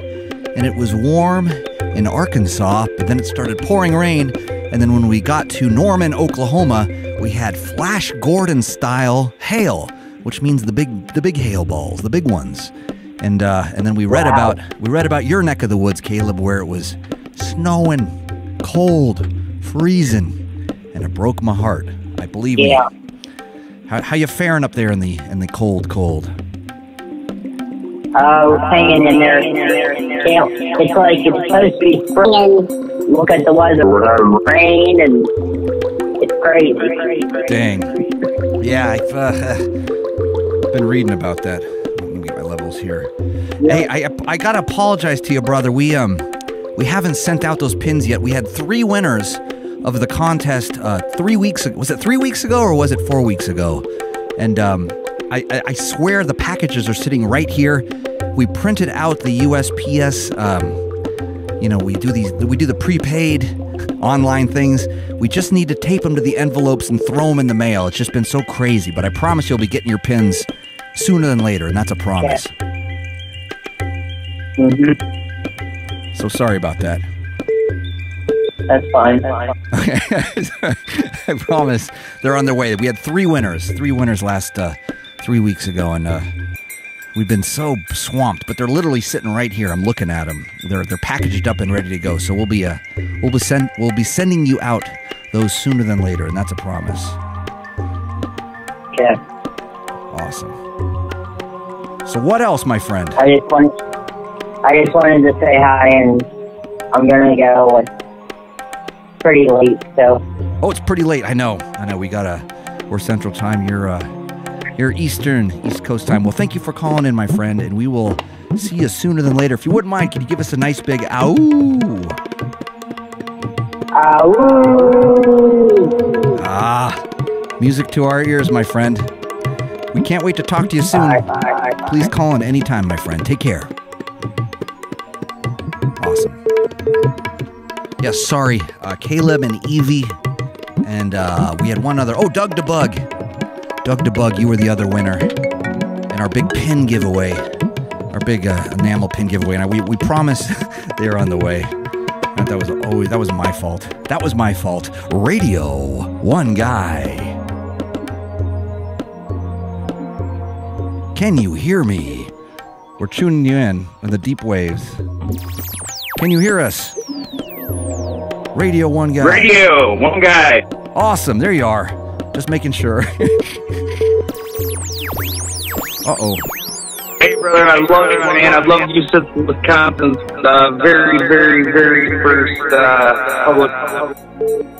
and it was warm in Arkansas, but then it started pouring rain, and then when we got to Norman, Oklahoma, we had Flash Gordon style hail, which means the big hail balls, the big ones. And then we read about your neck of the woods, Caleb, where it was snowing, cold, freezing, and it broke my heart. I believe me. How you faring up there in the cold? Oh, hanging in there. It's like it's supposed to be spring. Look at the weather, rain, and it's crazy. Dang. Yeah, I've been reading about that. Let me get my levels here. Hey, I gotta apologize to you, brother. We haven't sent out those pins yet. We had 3 winners of the contest 3 weeks ago. Was it 3 weeks ago or was it 4 weeks ago? And I swear the packages are sitting right here. We printed out the USPS. We do the prepaid online things. We just need to tape them to the envelopes and throw them in the mail. It's just been so crazy, but I promise you'll be getting your pins sooner than later, and that's a promise. Mm-hmm. So sorry about that. That's fine. Okay. I promise they're on their way. We had 3 winners last 3 weeks ago, and we've been so swamped. But they're literally sitting right here. I'm looking at them. They're packaged up and ready to go. So we'll be sending you out those sooner than later, and that's a promise. Yeah. Awesome. So what else, my friend? I just wanted to say hi, and I'm gonna go. It's pretty late, so. Oh, it's pretty late. I know. We're Central Time. You're East Coast time. Well, thank you for calling in, my friend, and we will see you sooner than later. If you wouldn't mind, can you give us a nice big ow? Ow! Music to our ears, my friend. We can't wait to talk to you soon. Bye. Please call in anytime, my friend. Take care. Awesome. Yes, sorry, Caleb and Evie, and we had one other. Oh, Doug the Bug. Doug DeBug, you were the other winner. And our big pin giveaway. Our big enamel pin giveaway. And we promise they're on the way. That was my fault. That was my fault. Radio1Guy. Can you hear me? We're tuning you in the deep waves. Can you hear us? Radio1Guy. Radio1Guy. Awesome. There you are. Just making sure. Uh-oh. Hey, brother, I love you, man. I've loved you since Wisconsin's very, very, very first public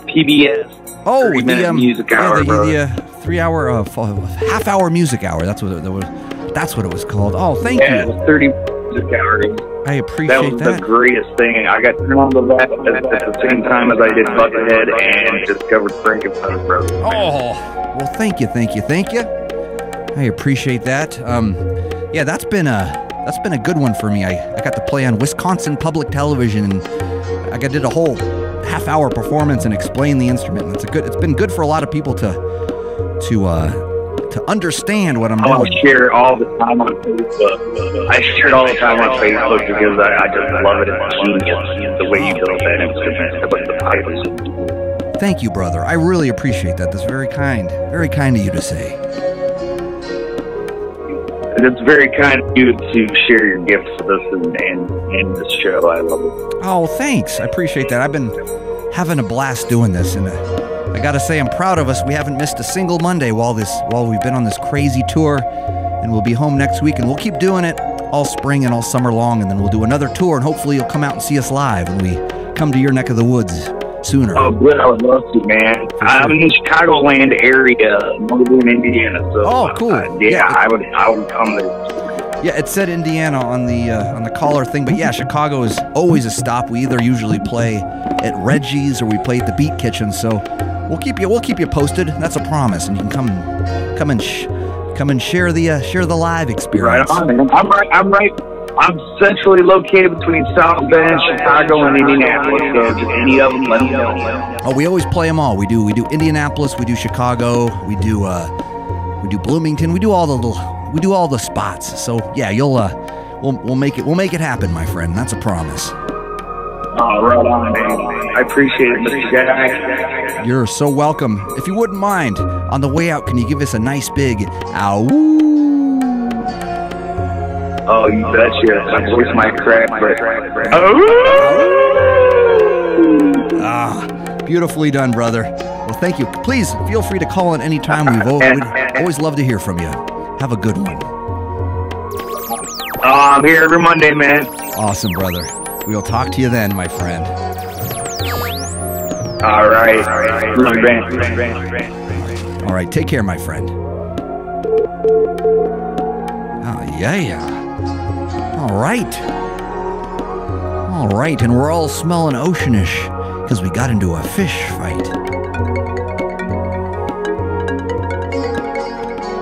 PBS. Oh, 3-minute music hour, bro. The 3-hour, half-hour music hour. That's what it was called. Oh, thank you. Yeah, it was 30 music hours. I appreciate that. That was the greatest thing. I got turned on to that at the same time as I did Buckethead and discovered Frankenstein, bro. Oh, well, thank you. I appreciate that. Yeah, that's been a good one for me. I got to play on Wisconsin Public Television, and I did a whole half-hour performance and explain the instrument. And it's been good for a lot of people to understand what I'm doing. I share all the time on Facebook. I share it all the time on Facebook because I just love it. It's genius the way you build that instrument with the pipes. Thank you, brother. I really appreciate that. That's very kind of you to say. It's very kind of you to share your gifts with us and this show. I love it. Oh, thanks. I appreciate that. I've been having a blast doing this, and I gotta say I'm proud of us. We haven't missed a single Monday while we've been on this crazy tour, and we'll be home next week, and we'll keep doing it all spring and all summer long, and then we'll do another tour, and hopefully you'll come out and see us live when we come to your neck of the woods sooner. Oh, good. I would love to, man. Sure. I'm in the Chicagoland area, northern Indiana. So, oh, cool. I would come there. Yeah, it said Indiana on the caller thing, but yeah, Chicago is always a stop. We either usually play at Reggie's or we play at the Beat Kitchen. So we'll keep you posted. That's a promise, and you can come and share the live experience. Right on, man. I'm centrally located between South Bend, Chicago, and Indianapolis. So just any of them, let me know. Oh, we always play them all. We do Indianapolis, we do Chicago, we do Bloomington, we do all the spots. So yeah, we'll make it happen, my friend. That's a promise. Oh, right on, man. I appreciate it, Mr. Guy. You're so welcome. If you wouldn't mind, on the way out, can you give us a nice big ow? Oh, you betcha. My voice might crack, but... Ah, beautifully done, brother. Well, thank you. Please, feel free to call in any time. We'd always love to hear from you. Have a good one. I'm here every Monday, man. Awesome, brother. We'll talk to you then, my friend. All right. All right, take care, my friend. Oh, yeah. All right, and we're all smelling oceanish because we got into a fish fight.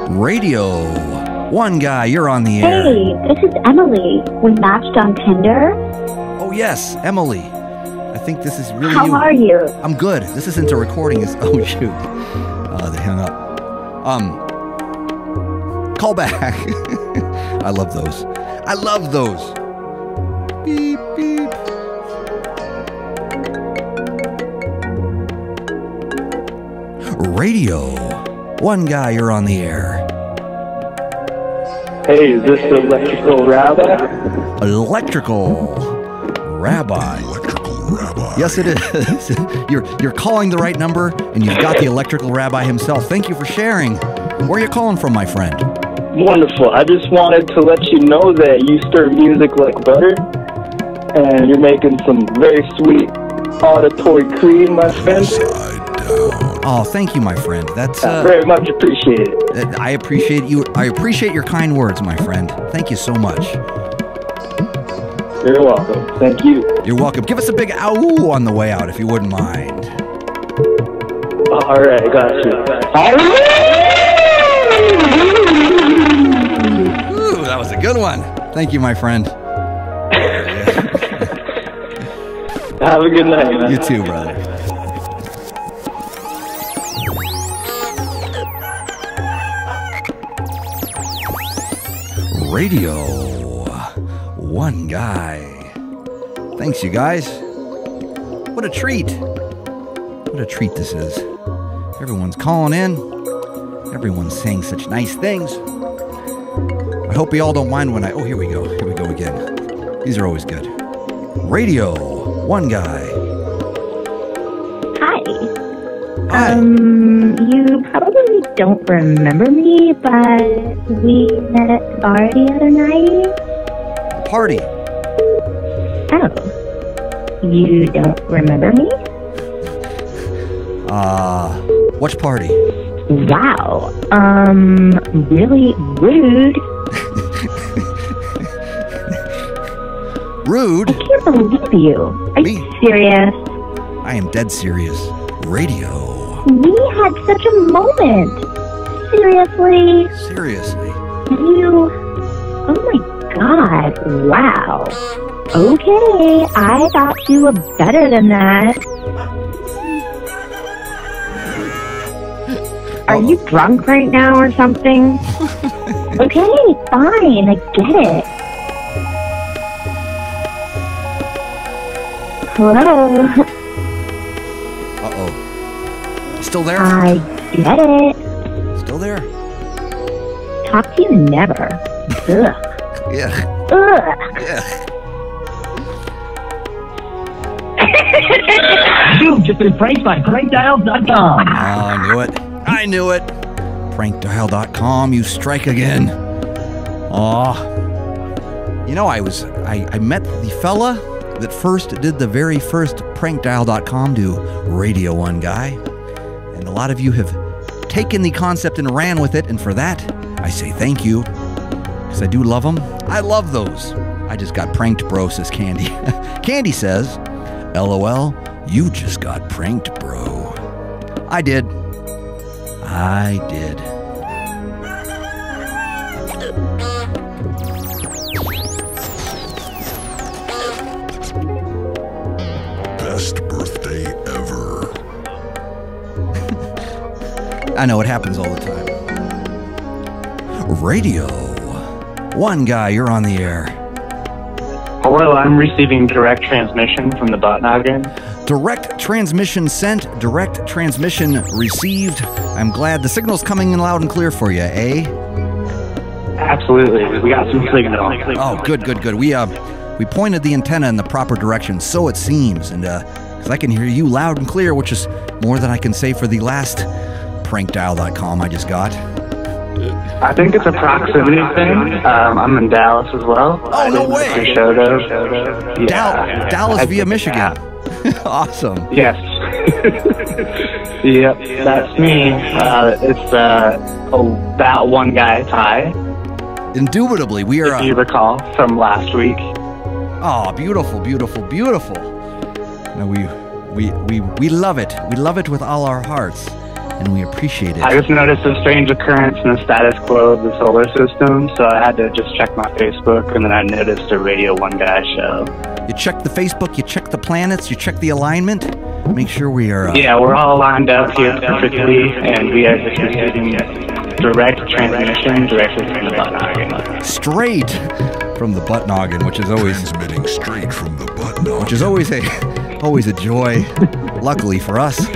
Radio1Guy, you're on the air. Hey, this is Emily. We matched on Tinder. Oh, yes, Emily. I think this is really How you. are you? I'm good. This isn't a recording. Oh, shoot. They hung up. Call back. I love those. Beep, beep. Radio1Guy, you're on the air. Hey, is this Electrical Rabbi? Electrical Rabbi. Yes, it is. You're calling the right number, and you've got the Electrical Rabbi himself. Thank you for sharing. Where are you calling from, my friend? Wonderful. I just wanted to let you know that you stir music like butter, and you're making some very sweet auditory cream, my friend. Oh, thank you, my friend. That's very much appreciated. I appreciate you. I appreciate your kind words, my friend. Thank you so much. You're welcome. Thank you. You're welcome. Give us a big ow on the way out, if you wouldn't mind. All right, got you. Ooh, that was a good one. Thank you, my friend. Have a good night, man. You too, brother. Radio1Guy. Thanks, you guys. What a treat. What a treat this is. Everyone's calling in. Everyone's saying such nice things. I hope you all don't mind when oh, here we go. Here we go again. These are always good. Radio1Guy. Hi. Hi. You probably don't remember me, but we met at the bar the other night. Party. Oh. You don't remember me? Which party? Wow. Really rude. Rude? I can't believe you. Are you serious? I am dead serious. Radio. We had such a moment. Seriously? Seriously? You... Oh my god. Wow. Okay, I thought you were better than that. Are you drunk right now or something? Okay, fine, I get it. Hello? Uh-oh. Still there? I get it. Still there? Talk to you never. Ugh. Yeah. Ugh. Yeah. You've just been pranked by prankdial.com. I knew it. I knew it. Prankdial.com, you strike again. Aw. You know, I met the fella that first did the very first Prankdial.com to Radio1Guy. And a lot of you have taken the concept and ran with it, and for that, I say thank you. Because I do love them. I love those. I just got pranked, bro, says Candy. Candy says, LOL, you just got pranked, bro. I did. I did. Best birthday ever. I know, it happens all the time. Radio1Guy, you're on the air. Hello, I'm receiving direct transmission from the butt noggin. Direct transmission sent, direct transmission received. I'm glad the signal's coming in loud and clear for you, eh? Absolutely. We got some signal. Oh, good, good, good. We pointed the antenna in the proper direction, so it seems, and because I can hear you loud and clear, which is more than I can say for the last prankdial.com I just got. I think it's a proximity thing. I'm in Dallas as well. Oh, no way! Yeah. Dallas via Michigan. Awesome. Yes. Yep, that's me. It's that one guy tie. Indubitably, we are. If you recall from last week. Oh, beautiful, beautiful, beautiful. No, we love it. We love it with all our hearts, and we appreciate it. I just noticed a strange occurrence in the status quo of the solar system, so I had to just check my Facebook, and then I noticed a Radio1Guy show. You check the Facebook, you check the planets, you check the alignment. Make sure we are. Yeah, we're all lined up here perfectly, and we are just receiving direct transmission directly from the butt noggin. Straight from the butt noggin, which is always transmitting straight from the butt noggin. Which is always a joy. Luckily for us,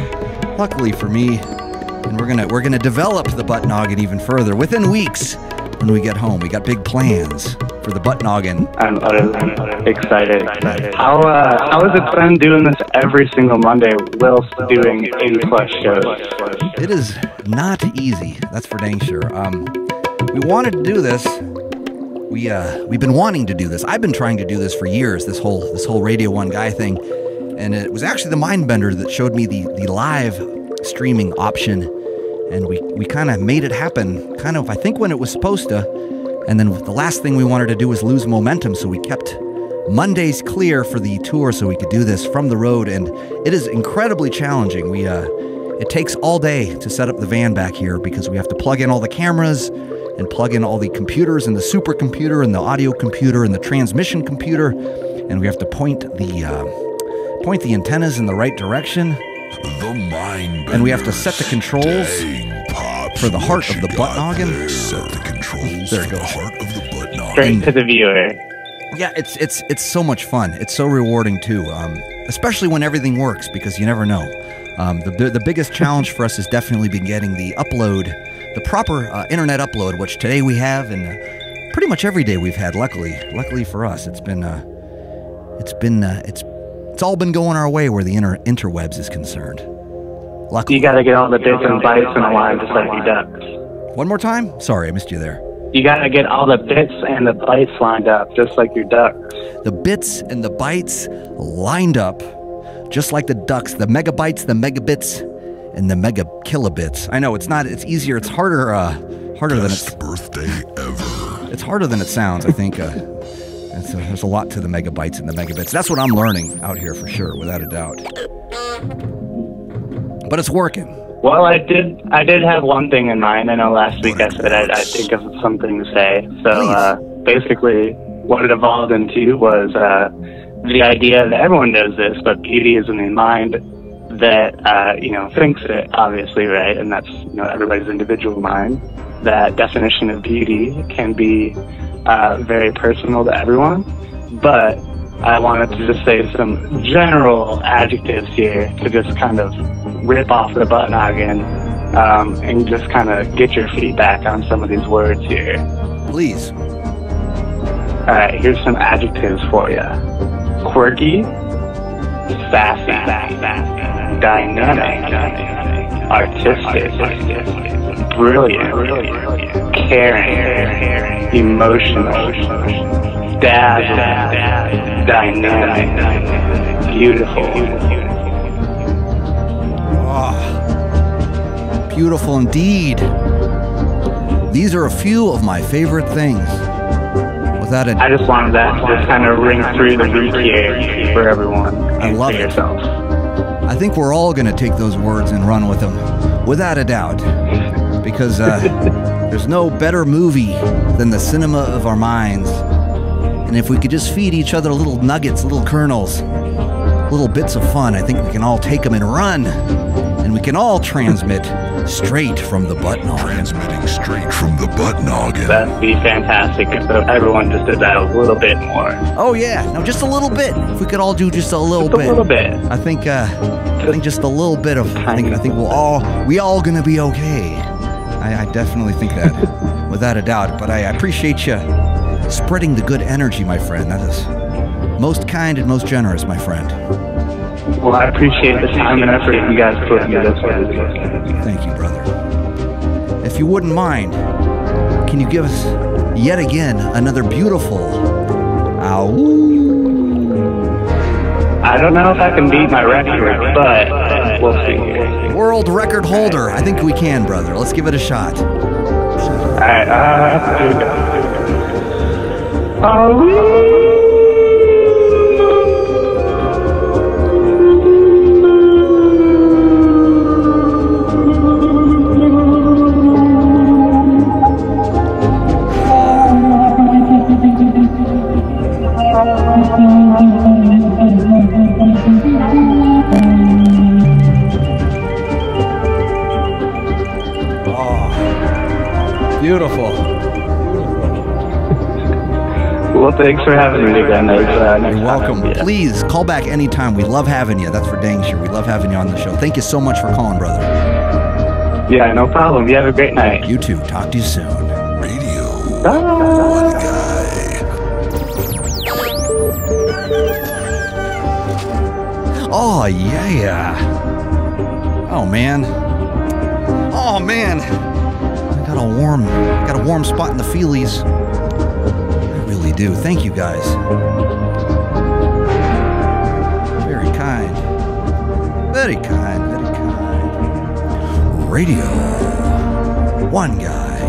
luckily for me, and we're gonna develop the butt noggin even further within weeks. When we get home, we got big plans for the butt noggin. I'm excited. How is it fun doing this every single Monday whilst doing 80+ shows? It is not easy, that's for dang sure. We wanted to do this. We've been wanting to do this. I've been trying to do this for years. This whole Radio1Guy thing, and it was actually the Mindbender that showed me the live streaming option. And we kind of made it happen, kind of, I think, when it was supposed to. And then the last thing we wanted to do was lose momentum, so we kept Mondays clear for the tour so we could do this from the road. And it is incredibly challenging. It takes all day to set up the van back here because we have to plug in all the cameras and plug in all the computers and the supercomputer and the audio computer and the transmission computer. And we have to point the antennas in the right direction. And we have to set the controls for the heart of the butt noggin. Set the controls there it for goes. the heart of the butt noggin. Straight to the viewer. Yeah, it's so much fun. It's so rewarding too, especially when everything works, because you never know. The biggest challenge for us has definitely been getting the upload, the proper internet upload, which today we have, and pretty much every day we've had. Luckily for us, it's all been going our way where the interwebs is concerned. Luckily. You got to get all the bits and bytes in a line just like you ducks. One more time? Sorry, I missed you there. You got to get all the bits and the bytes lined up just like your ducks. The bits and the bytes lined up just like the ducks. The megabytes, the megabits, and the mega kilobits. I know it's easier. It's harder than it's birthday ever. It's harder than it sounds. I think there's a lot to the megabytes and the megabits. That's what I'm learning out here for sure, without a doubt. But it's working. Well, I did have one thing in mind. I know last week I said I'd think of something to say. So basically, what it evolved into was the idea that everyone knows this, but beauty is in the mind that thinks it, obviously, right? And that's everybody's individual mind. That definition of beauty can be very personal to everyone, but I wanted to just say some general adjectives here to just kind of rip off the butt noggin and just kind of get your feedback on some of these words here. Please. All right, here's some adjectives for you. Quirky, sassy, dynamic, artistic, brilliant, caring, emotional, dazzling, dynamic, beautiful. Oh, beautiful indeed. These are a few of my favorite things. I just wanted that to just kind of ring through the roof here for everyone. I love it. Yourself. I think we're all going to take those words and run with them, without a doubt. Because there's no better movie than the cinema of our minds. And if we could just feed each other little nuggets, little kernels, little bits of fun, I think we can all take them and run. And we can all transmit straight from the butt noggin. Transmitting straight from the butt noggin. That'd be fantastic if everyone just did that a little bit more. Oh yeah, no, just a little bit. If we could all do just a little bit. A little bit. I think just a little bit of. I think we all gonna be okay. I definitely think that, without a doubt. But I appreciate you spreading the good energy, my friend. That is most kind and most generous, my friend. Well, I appreciate the time and effort you guys put into this. Thank you, brother. If you wouldn't mind, can you give us yet again another beautiful ow? I don't know if I can beat my record, but we'll see. World record holder. I think we can, brother. Let's give it a shot. All right. Beautiful. Well, thanks for having me again. You're welcome. Please call back anytime. We love having you. That's for dang sure. We love having you on the show. Thank you so much for calling, brother. Yeah, no problem. You have a great night. You too. Talk to you soon. Radio1 Guy. Oh yeah. Oh man. Oh man. Got a warm spot in the feelies. I really do. Thank you guys. Very kind. Very kind. Very kind. Radio1 Guy.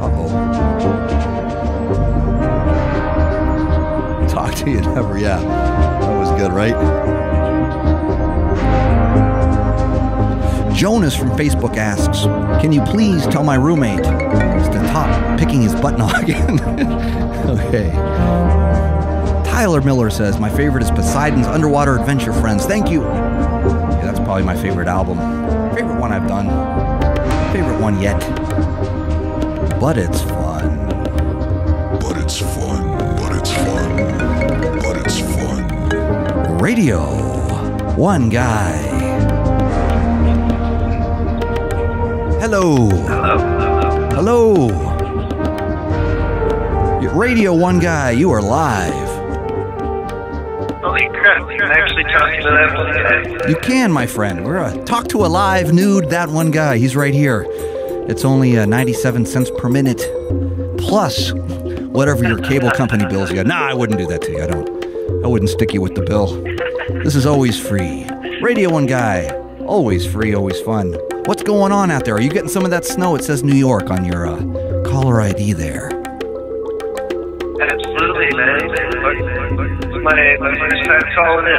Uh-oh. Talk to you never. Yeah. That was good, right? Jonas from Facebook asks, can you please tell my roommate to stop picking his butt noggin? Okay. Tyler Miller says, my favorite is Poseidon's Underwater Adventure Friends. Thank you. Yeah, that's probably my favorite album. Favorite one I've done. Favorite one yet. But it's fun. it's fun. But it's fun. Radio 1 Guy. Hello. Hello. Radio 1 Guy, you are live. Holy crap, you're actually talking to that one guy. You can, my friend. We're talk to a live nude that one guy. He's right here. It's only 97 cents per minute, plus whatever your cable company bills you got. Nah, I wouldn't do that to you. I wouldn't stick you with the bill. This is always free. Radio 1 Guy, always free, always fun. What's going on out there? Are you getting some of that snow? It says New York on your caller ID there. Absolutely, man. My first time calling in.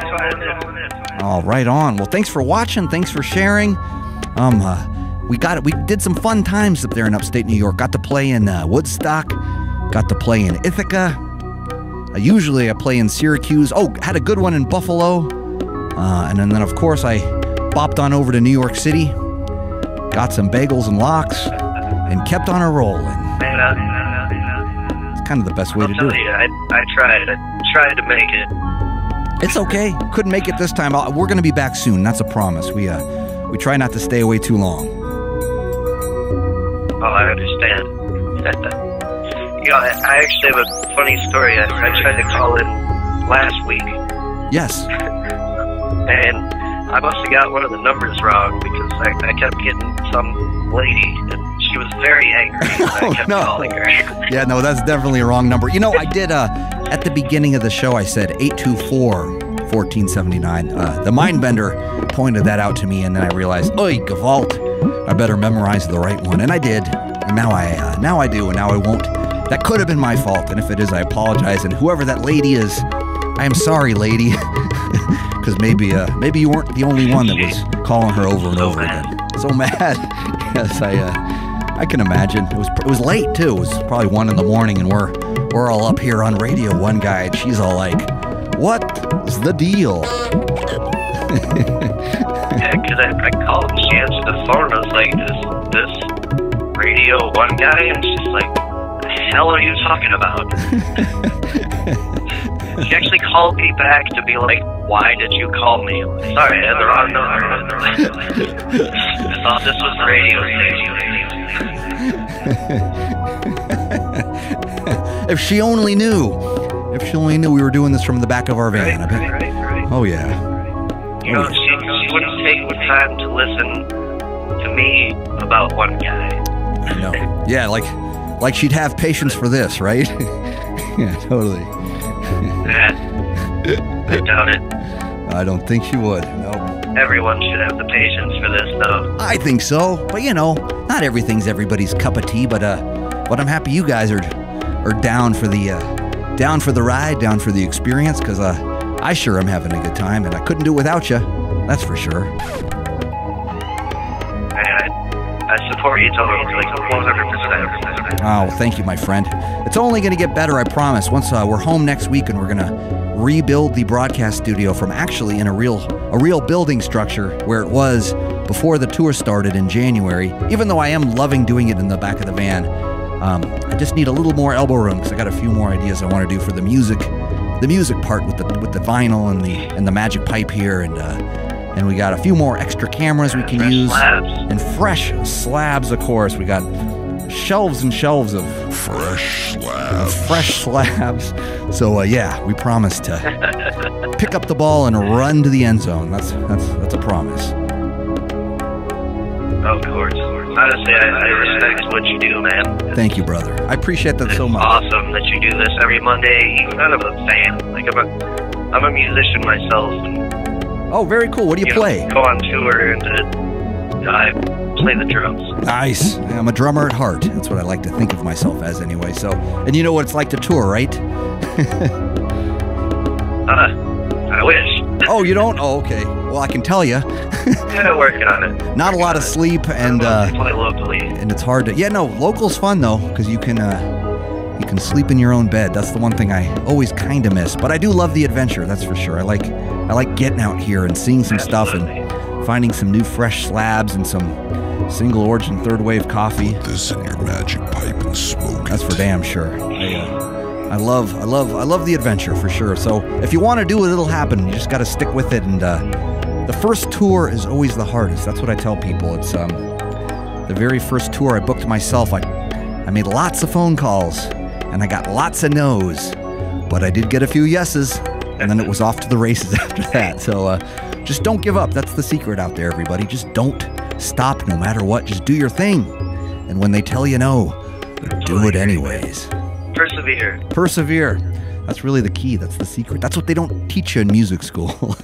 Oh, right on. Well, thanks for watching. Thanks for sharing. We did some fun times up there in upstate New York. Got to play in Woodstock. Got to play in Ithaca. Usually I play in Syracuse. Oh, had a good one in Buffalo. And then of course I bopped on over to New York City. Got some bagels and lox, and kept on a rolling. It's kind of the best way to do it. I tried to make it. It's okay. Couldn't make it this time. We're going to be back soon. That's a promise. We try not to stay away too long. Oh, I understand. I actually have a funny story. I tried to call in last week. Yes. And I must have got one of the numbers wrong because I kept getting some lady, and she was very angry. I kept calling her. Yeah, no, that's definitely a wrong number. You know, I did, at the beginning of the show, I said 824-1479. The Mindbender pointed that out to me, and then I realized, oy, Gevalt, I better memorize the right one. And I did. And now I do, and now I won't. That could have been my fault, and if it is, I apologize. And whoever that lady is, I am sorry, lady. Because maybe you weren't the only one that was calling her over and over again. So mad. Yes, I can imagine. It was late too. It was probably 1 in the morning, and we're all up here on Radio 1 Guy, and she's all like, "What's the deal?" Yeah, because I called and she answered the phone. I was like, "Is this Radio 1 Guy?" And she's like, "The hell are you talking about?" She actually called me back to be like, "Why did you call me?" Sorry, I had the wrong number. I thought this was the radio station. If she only knew. If she only knew we were doing this from the back of our van. Right. Oh, yeah. You know, she wouldn't take the time to listen to me about one guy. I know. Yeah, like she'd have patience for this, right? Yeah, totally. I doubt it. I don't think she would. No. Everyone should have the patience for this, though. I think so, but you know, not everything's everybody's cup of tea. But I'm happy you guys are down for the ride, down for the experience, because I sure am having a good time, and I couldn't do it without you. That's for sure. I support you totally, like 100%. Oh, thank you, my friend. It's only going to get better, I promise. Once we're home next week, and we're going to rebuild the broadcast studio from actually in a real building structure where it was before the tour started in January. Even though I am loving doing it in the back of the van, I just need a little more elbow room because I got a few more ideas I want to do for the music part with the vinyl and the magic pipe here, and we got a few more extra cameras we can use. And fresh slabs, of course. We got shelves and shelves of fresh slabs. So yeah, we promise to pick up the ball and run to the end zone. That's a promise. Of course. Honestly, I respect what you do, man. Thank you, brother. I appreciate that so much. It's awesome that you do this every Monday. Even I'm a fan. Like I'm a musician myself. And, oh, very cool. What do you play? Go on tour and I play the drums. Nice. I'm a drummer at heart. That's what I like to think of myself as anyway. So, and you know what it's like to tour, right? I wish. Oh, you don't? Oh, okay. Well, I can tell you. Yeah, working on it. Not a lot of sleep, and play locally. And it's hard to. Yeah, no, local's fun though, because you can sleep in your own bed. That's the one thing I always kind of miss. But I do love the adventure. That's for sure. I like getting out here and seeing some stuff and finding some new fresh slabs and some single origin third wave coffee. Put this in your magic pipe and smoke That's it. for damn sure. I love the adventure for sure. So if you want to do it, it'll happen. You just got to stick with it. And the first tour is always the hardest. That's what I tell people. It's the very first tour I booked myself. I made lots of phone calls and I got lots of no's, but I did get a few yeses, and then it was off to the races after that. So just don't give up. That's the secret out there, everybody. Just don't stop no matter what. Just do your thing. And when they tell you no, do it anyways. Persevere. That's really the key. That's the secret. That's what they don't teach you in music school.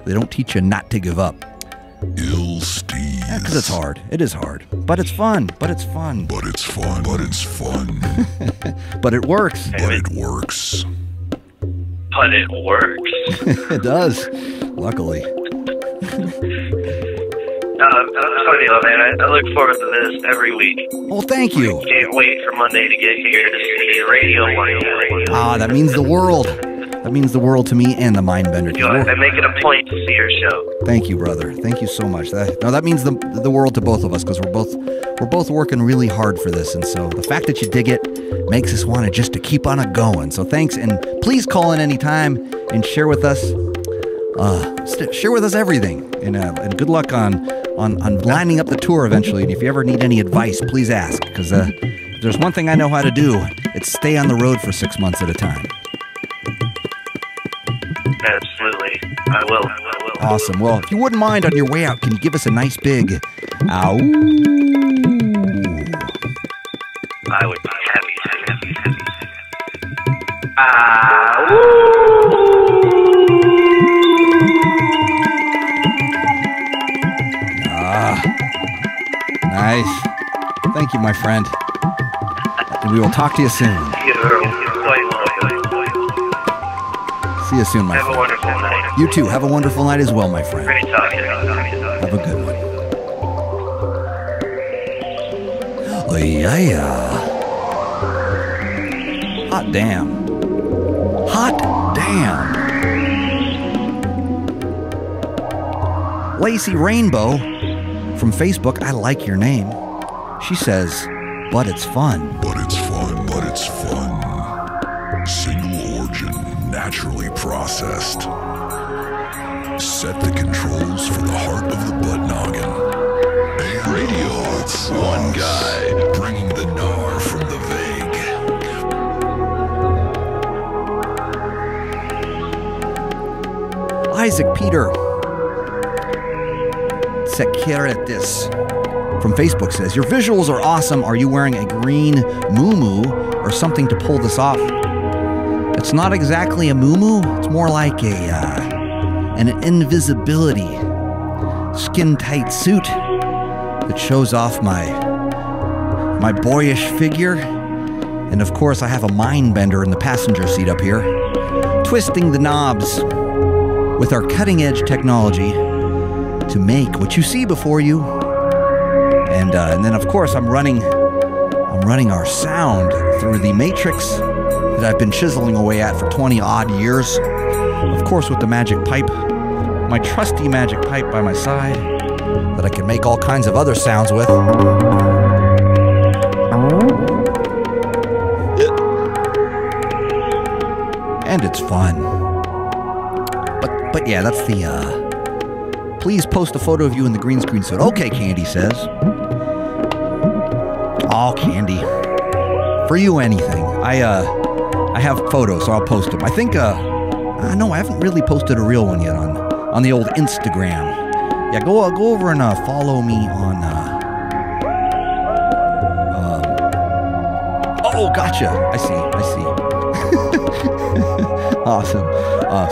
They don't teach you not to give up. Ill Steve. Yeah, because it's hard. It is hard. But it's fun. But it's fun. But it works. But it works. But it works. It does. Luckily. Funny though, man. I look forward to this every week. Well, thank you. Can't wait for Monday to get here to see Radio1Guy. That means the world. That means the world to me and the Mindbender. I make it a point to see your show. Thank you, brother. Thank you so much. That means the world to both of us, because we're both working really hard for this, and so the fact that you dig it makes us want to keep on it going. So thanks, and please call in anytime and share with us. Share with us everything, and good luck on lining up the tour eventually. And if you ever need any advice, please ask, because if there's one thing I know how to do, it's stay on the road for 6 months at a time. Absolutely. I will. Awesome. Well, if you wouldn't mind, on your way out, can you give us a nice big ow? I would be happy. Nice. Thank you, my friend. And we will talk to you soon. See you soon, my friend. Have a wonderful night. You too. Have a wonderful night as well, my friend. Great talking. Have a good one. Oh, yeah. Hot damn. Hot damn. Lacey Rainbow from Facebook, I like your name. She says, but it's fun. But it's fun. Single origin, naturally processed. Set the controls for the heart of the butt noggin. Radio1Guy, bringing the gnar from the vague. Isaac Peter Securitis from Facebook says, your visuals are awesome. Are you wearing a green muumuu or something to pull this off? It's not exactly a muumuu. It's more like an invisibility skin-tight suit that shows off my boyish figure. And of course, I have a Mindbender in the passenger seat up here, twisting the knobs with our cutting-edge technology to make what you see before you. And then, of course, I'm running our sound through the matrix that I've been chiseling away at for 20-odd years. Of course, with the magic pipe, my trusty magic pipe by my side, that I can make all kinds of other sounds with. And it's fun. But yeah, that's the, please post a photo of you in the green screen suit. Okay, Candy says. Oh, Candy. For you, anything. I have photos, so I'll post them. I think, no, I haven't really posted a real one yet on the old Instagram. Yeah, go over and follow me on, oh, gotcha. I see. Awesome.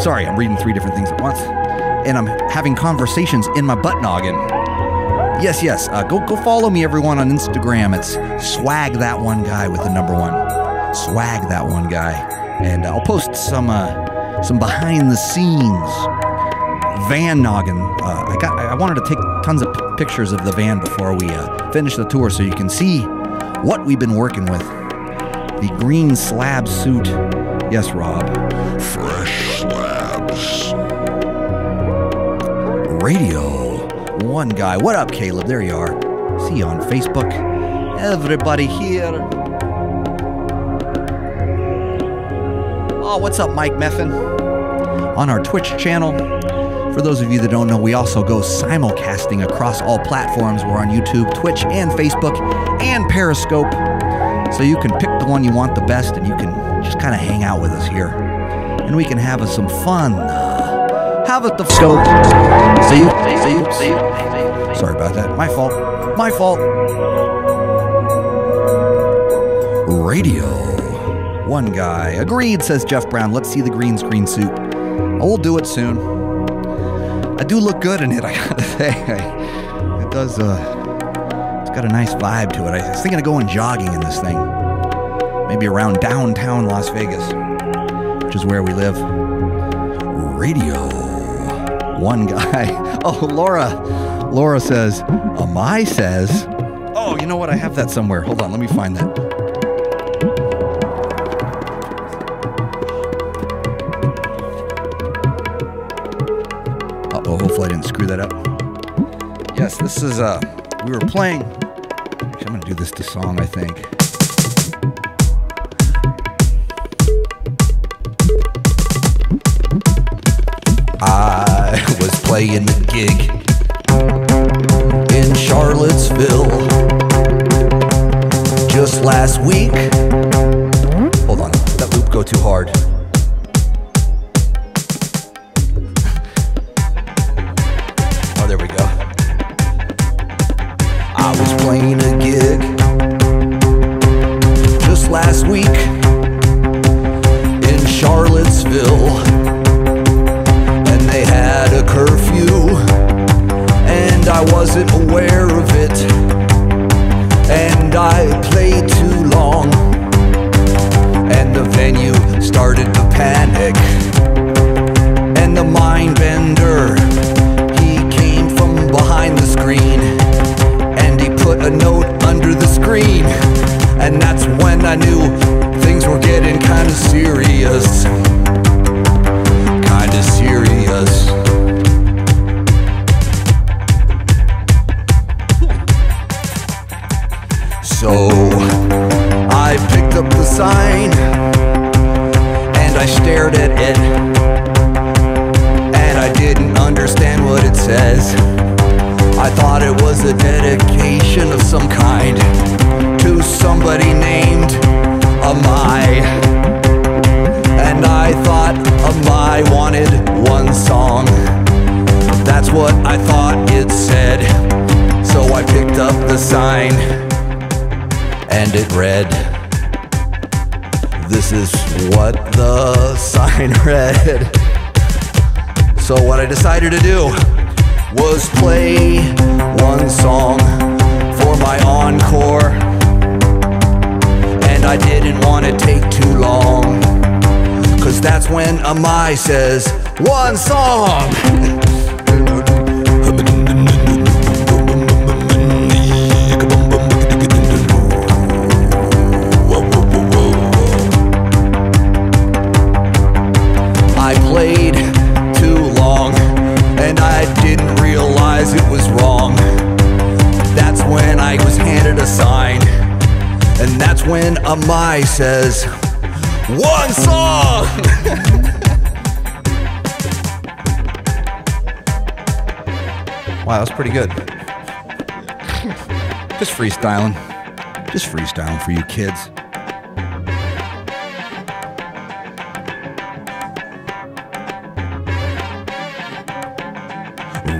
Sorry, I'm reading 3 different things at once. And I'm having conversations in my butt noggin. Yes. Go follow me, everyone, on Instagram. It's Swag That One Guy with the number 1. Swag That One Guy. And I'll post some behind the scenes van noggin. I wanted to take tons of pictures of the van before we finish the tour, so you can see what we've been working with. The green slab suit. Yes, Rob. Fresh slabs. Radio1Guy. What up, Caleb? There you are. See you on Facebook. Everybody here. Oh, what's up, Mike Meffin? On our Twitch channel. For those of you that don't know, we also go simulcasting across all platforms. We're on YouTube, Twitch, and Facebook, and Periscope. So you can pick the one you want the best, and you can just kind of hang out with us here. And we can have some fun. Have it the scope. See you. Sorry about that. My fault. My fault. Radio1Guy. Agreed, says Jeff Brown. Let's see the green screen suit. We'll do it soon. I do look good in it, I gotta say. It does, it's got a nice vibe to it. I was thinking of going jogging in this thing. Maybe around downtown Las Vegas, which is where we live. Radio1Guy. Oh, Laura says, Amai says, oh, you know what? I have that somewhere. Hold on, let me find that. Uh-oh, hopefully I didn't screw that up. Yes, this is, we were playing. Actually, I'm going to do this to song, I think. I was playing a gig in Charlottesville just last week. Hold on, did that loop go too hard? Oh, there we go. I was playing a gig just last week in Charlottesville. They had a curfew, and I wasn't aware of it, and I played too long, and the venue started to panic, and the mind bender, he came from behind the screen, and he put a note under the screen, and that's when I knew things were getting kind of serious. Kinda serious. So I picked up the sign and I stared at it, and I didn't understand what it says. I thought it was a dedication of some kind to somebody named Amai. And I thought Amai wanted one song. That's what I thought it said. So I picked up the sign, and it read, this is what the sign read. So what I decided to do was play one song for my encore. And I didn't want to take too long, 'cause that's when Amai says, one song! I played too long, and I didn't realize it was wrong. That's when I was handed a sign, and that's when Amai says, one song! Wow, that's pretty good. Just freestyling. Just freestyling for you kids.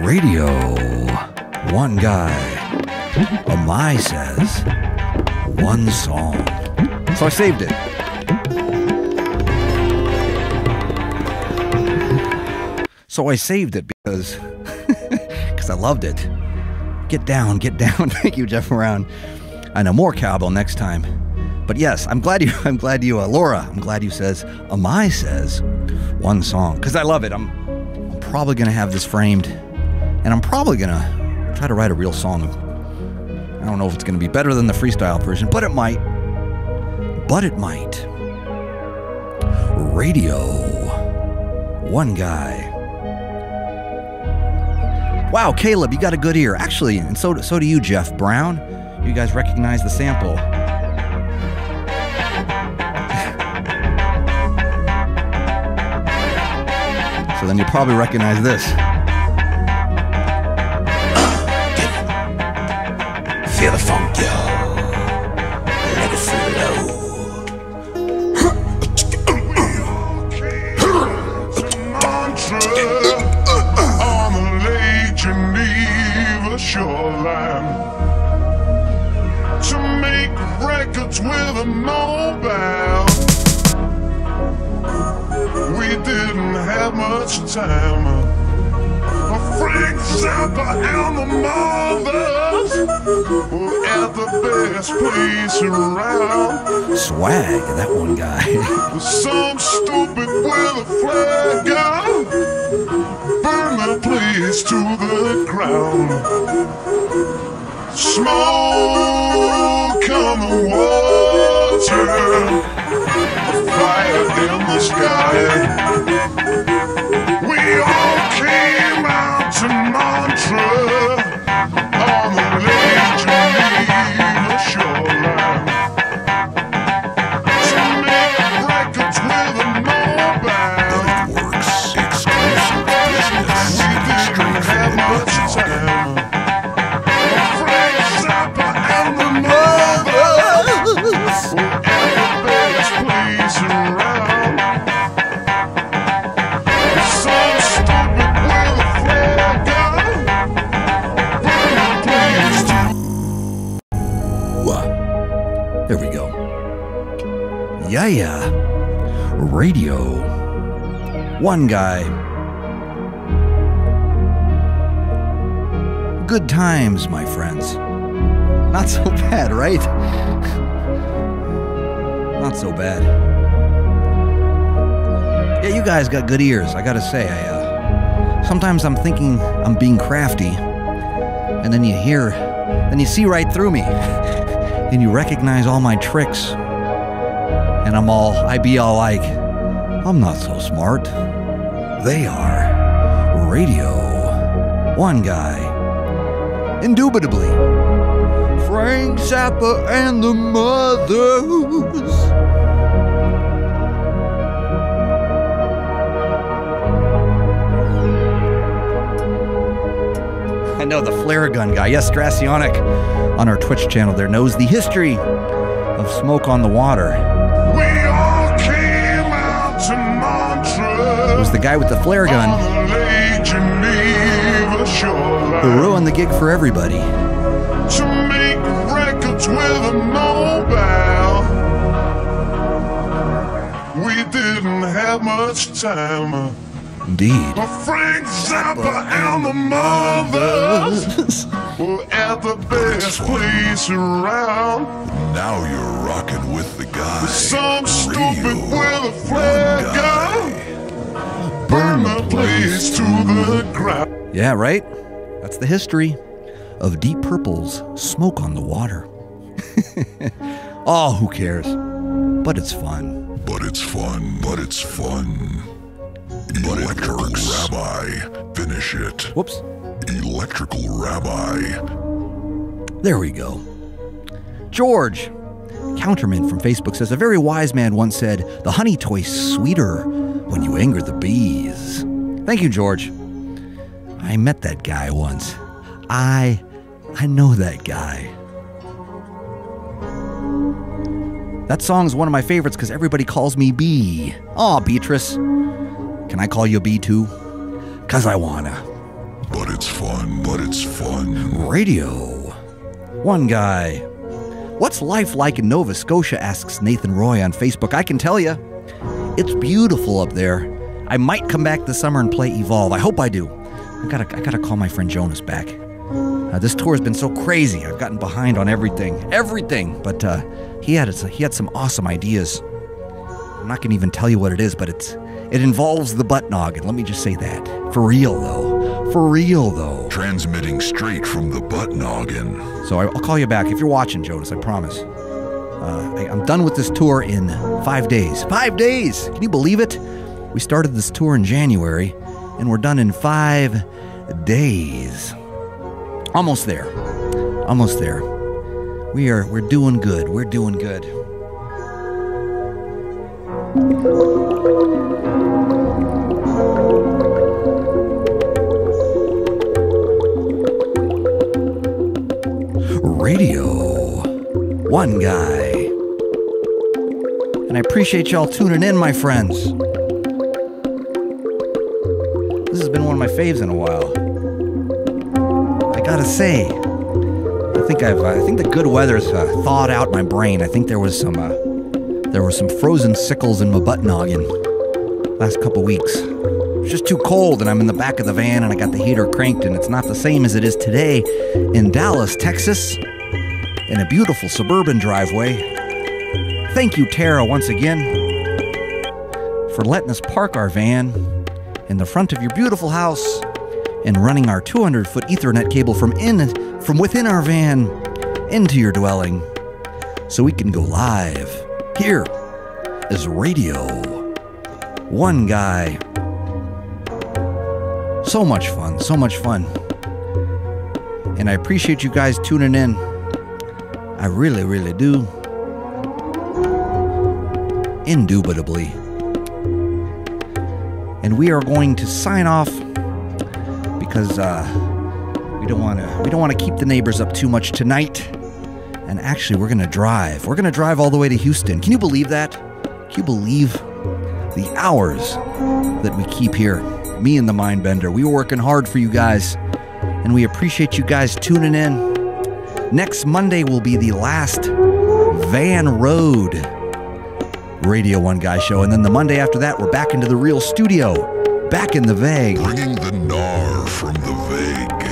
Radio1Guy. Amai says, one song. So I saved it. So I saved it because I loved it. Get down. Thank you, Jeff Brown. I know, more cowbell next time. But yes, I'm glad you, Laura, I'm glad you says, Amai says, one song. Because I love it. I'm probably going to have this framed, and I'm probably going to try to write a real song. I don't know if it's going to be better than the freestyle version, but it might. Radio1Guy. Wow, Caleb, you got a good ear. Actually, and so do you, Jeff Brown. You guys recognize the sample. so then you probably recognize this. Feel the funk, yo. Let it flow. On the Lake Geneva shoreline to make records with a mobile. We didn't have much time. Frank Zappa and the Mothers were at the best place around. Swag, that one guy. Some stupid with a flag gun burn the place to the ground. Smoke on the water, fire in the sky. We all came out to Montreux on the Lake Geneva shoreline to make records with a mobile. It works. Exclusive business. We didn't have much time. Frank Zappa and the Mothers were at the best place around. Some stupid with a flag gun burn the place to. Wow. There we go. Yeah. Radio. One Guy. Good times, my friends. Not so bad, right? Not so bad. Yeah, you guys got good ears, I gotta say. Sometimes I'm thinking I'm being crafty, and then you see right through me, and you recognize all my tricks, and I be all like, I'm not so smart. They are. Radio. One Guy. Indubitably. Frank Zappa and the Mothers. I know the flare gun guy. Yes, Strassionic on our Twitch channel there knows the history of Smoke on the Water. We all came out to Montreux. It was the guy with the flare gun On the Lake Geneva shoreline who ruined the gig for everybody. to make records with a mobile. We didn't have much time. Indeed. Frank Zappa and the Mothers were at the best place around. Now you're rocking with the guy. Some stupid with a flare gun burn the place to the ground. Yeah, right? That's the history of Deep Purple's Smoke on the Water. Oh, who cares? But it's fun. But it's fun. But it's fun. Electrical Rabbi. Finish it. Whoops. Electrical Rabbi. There we go. George Counterman from Facebook says, a very wise man once said, the honey tastes sweeter when you anger the bees. Thank you, George. I met that guy once. I know that guy. That song's one of my favorites because everybody calls me Bee. Aw, Beatrice. Can I call you Bee too? Cause I wanna. But it's fun. But it's fun. Radio. One Guy. What's life like in Nova Scotia, asks Nathan Roy on Facebook. I can tell you, it's beautiful up there. I might come back this summer and play Evolve. I hope I do. I gotta call my friend Jonas back. This tour has been so crazy. I've gotten behind on everything. But he had some awesome ideas. I'm not gonna even tell you what it is, but it involves the butt noggin. Let me just say that. For real though. Transmitting straight from the butt noggin. So I'll call you back if you're watching, Jonas. I promise. I'm done with this tour in 5 days. 5 days! Can you believe it? We started this tour in January, and we're done in 5 days. Almost there. We're doing good. We're doing good. Radio1Guy. And I appreciate y'all tuning in, my friends. This has been one of my faves in a while. I gotta say, I think the good weather's thawed out my brain. I think there were some frozen sickles in my butt noggin last couple weeks. It's just too cold, and I'm in the back of the van, and I got the heater cranked, and it's not the same as it is today in Dallas, Texas, in a beautiful suburban driveway. Thank you, Tara, once again, for letting us park our van in the front of your beautiful house and running our 200-foot Ethernet cable from within our van into your dwelling so we can go live. Here is Radio1Guy. So much fun, so much fun. And I appreciate you guys tuning in. I really, really do. Indubitably. And we are going to sign off because we don't want to keep the neighbors up too much tonight. And actually, we're going to drive. We're going to drive all the way to Houston. Can you believe that? Can you believe the hours that we keep here? Me and the Mindbender. We were working hard for you guys, and we appreciate you guys tuning in. Next Monday will be the last Van Road Radio1Guy show, and then the Monday after that, we're back into the real studio, back in the Vague. Bringing the gnar from the Vague.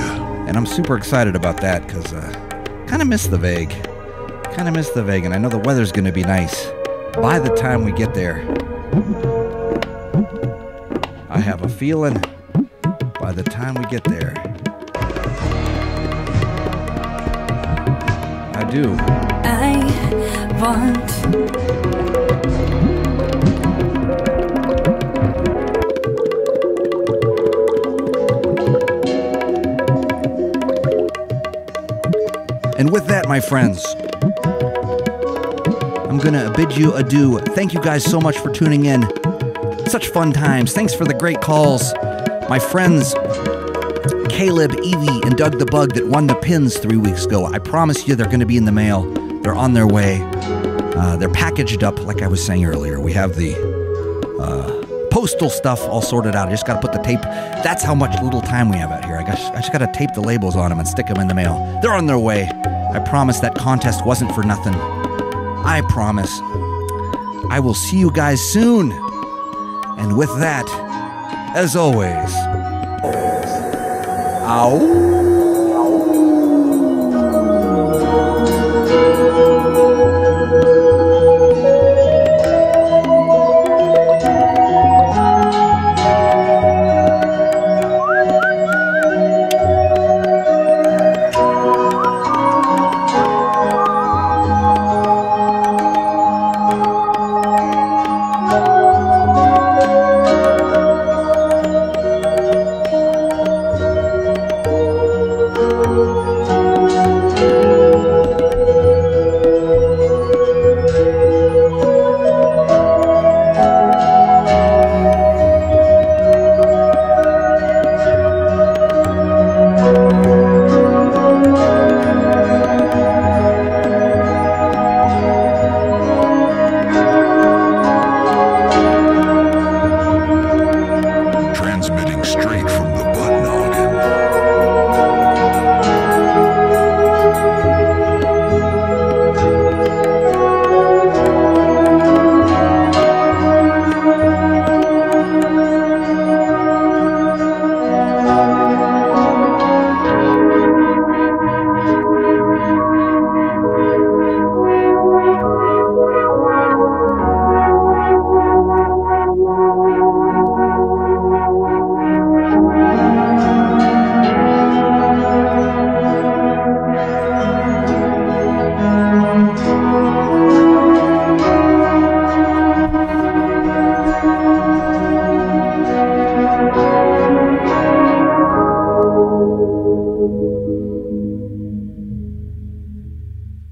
And I'm super excited about that, because kind of miss the Vague. Kind of miss the Vague, and I know the weather's going to be nice by the time we get there. I have a feeling by the time we get there. I do. I want And with that, my friends, I'm going to bid you adieu. Thank you guys so much for tuning in. Such fun times. Thanks for the great calls. My friends, Caleb, Evie, and Doug the Bug that won the pins 3 weeks ago. I promise you they're going to be in the mail. They're on their way. They're packaged up, like I was saying earlier. We have the postal stuff all sorted out. I just got to put the tape. That's how much little time we have out here. I just got to tape the labels on them and stick them in the mail. They're on their way. I promise that contest wasn't for nothing. I promise. I will see you guys soon. And with that, as always, ow.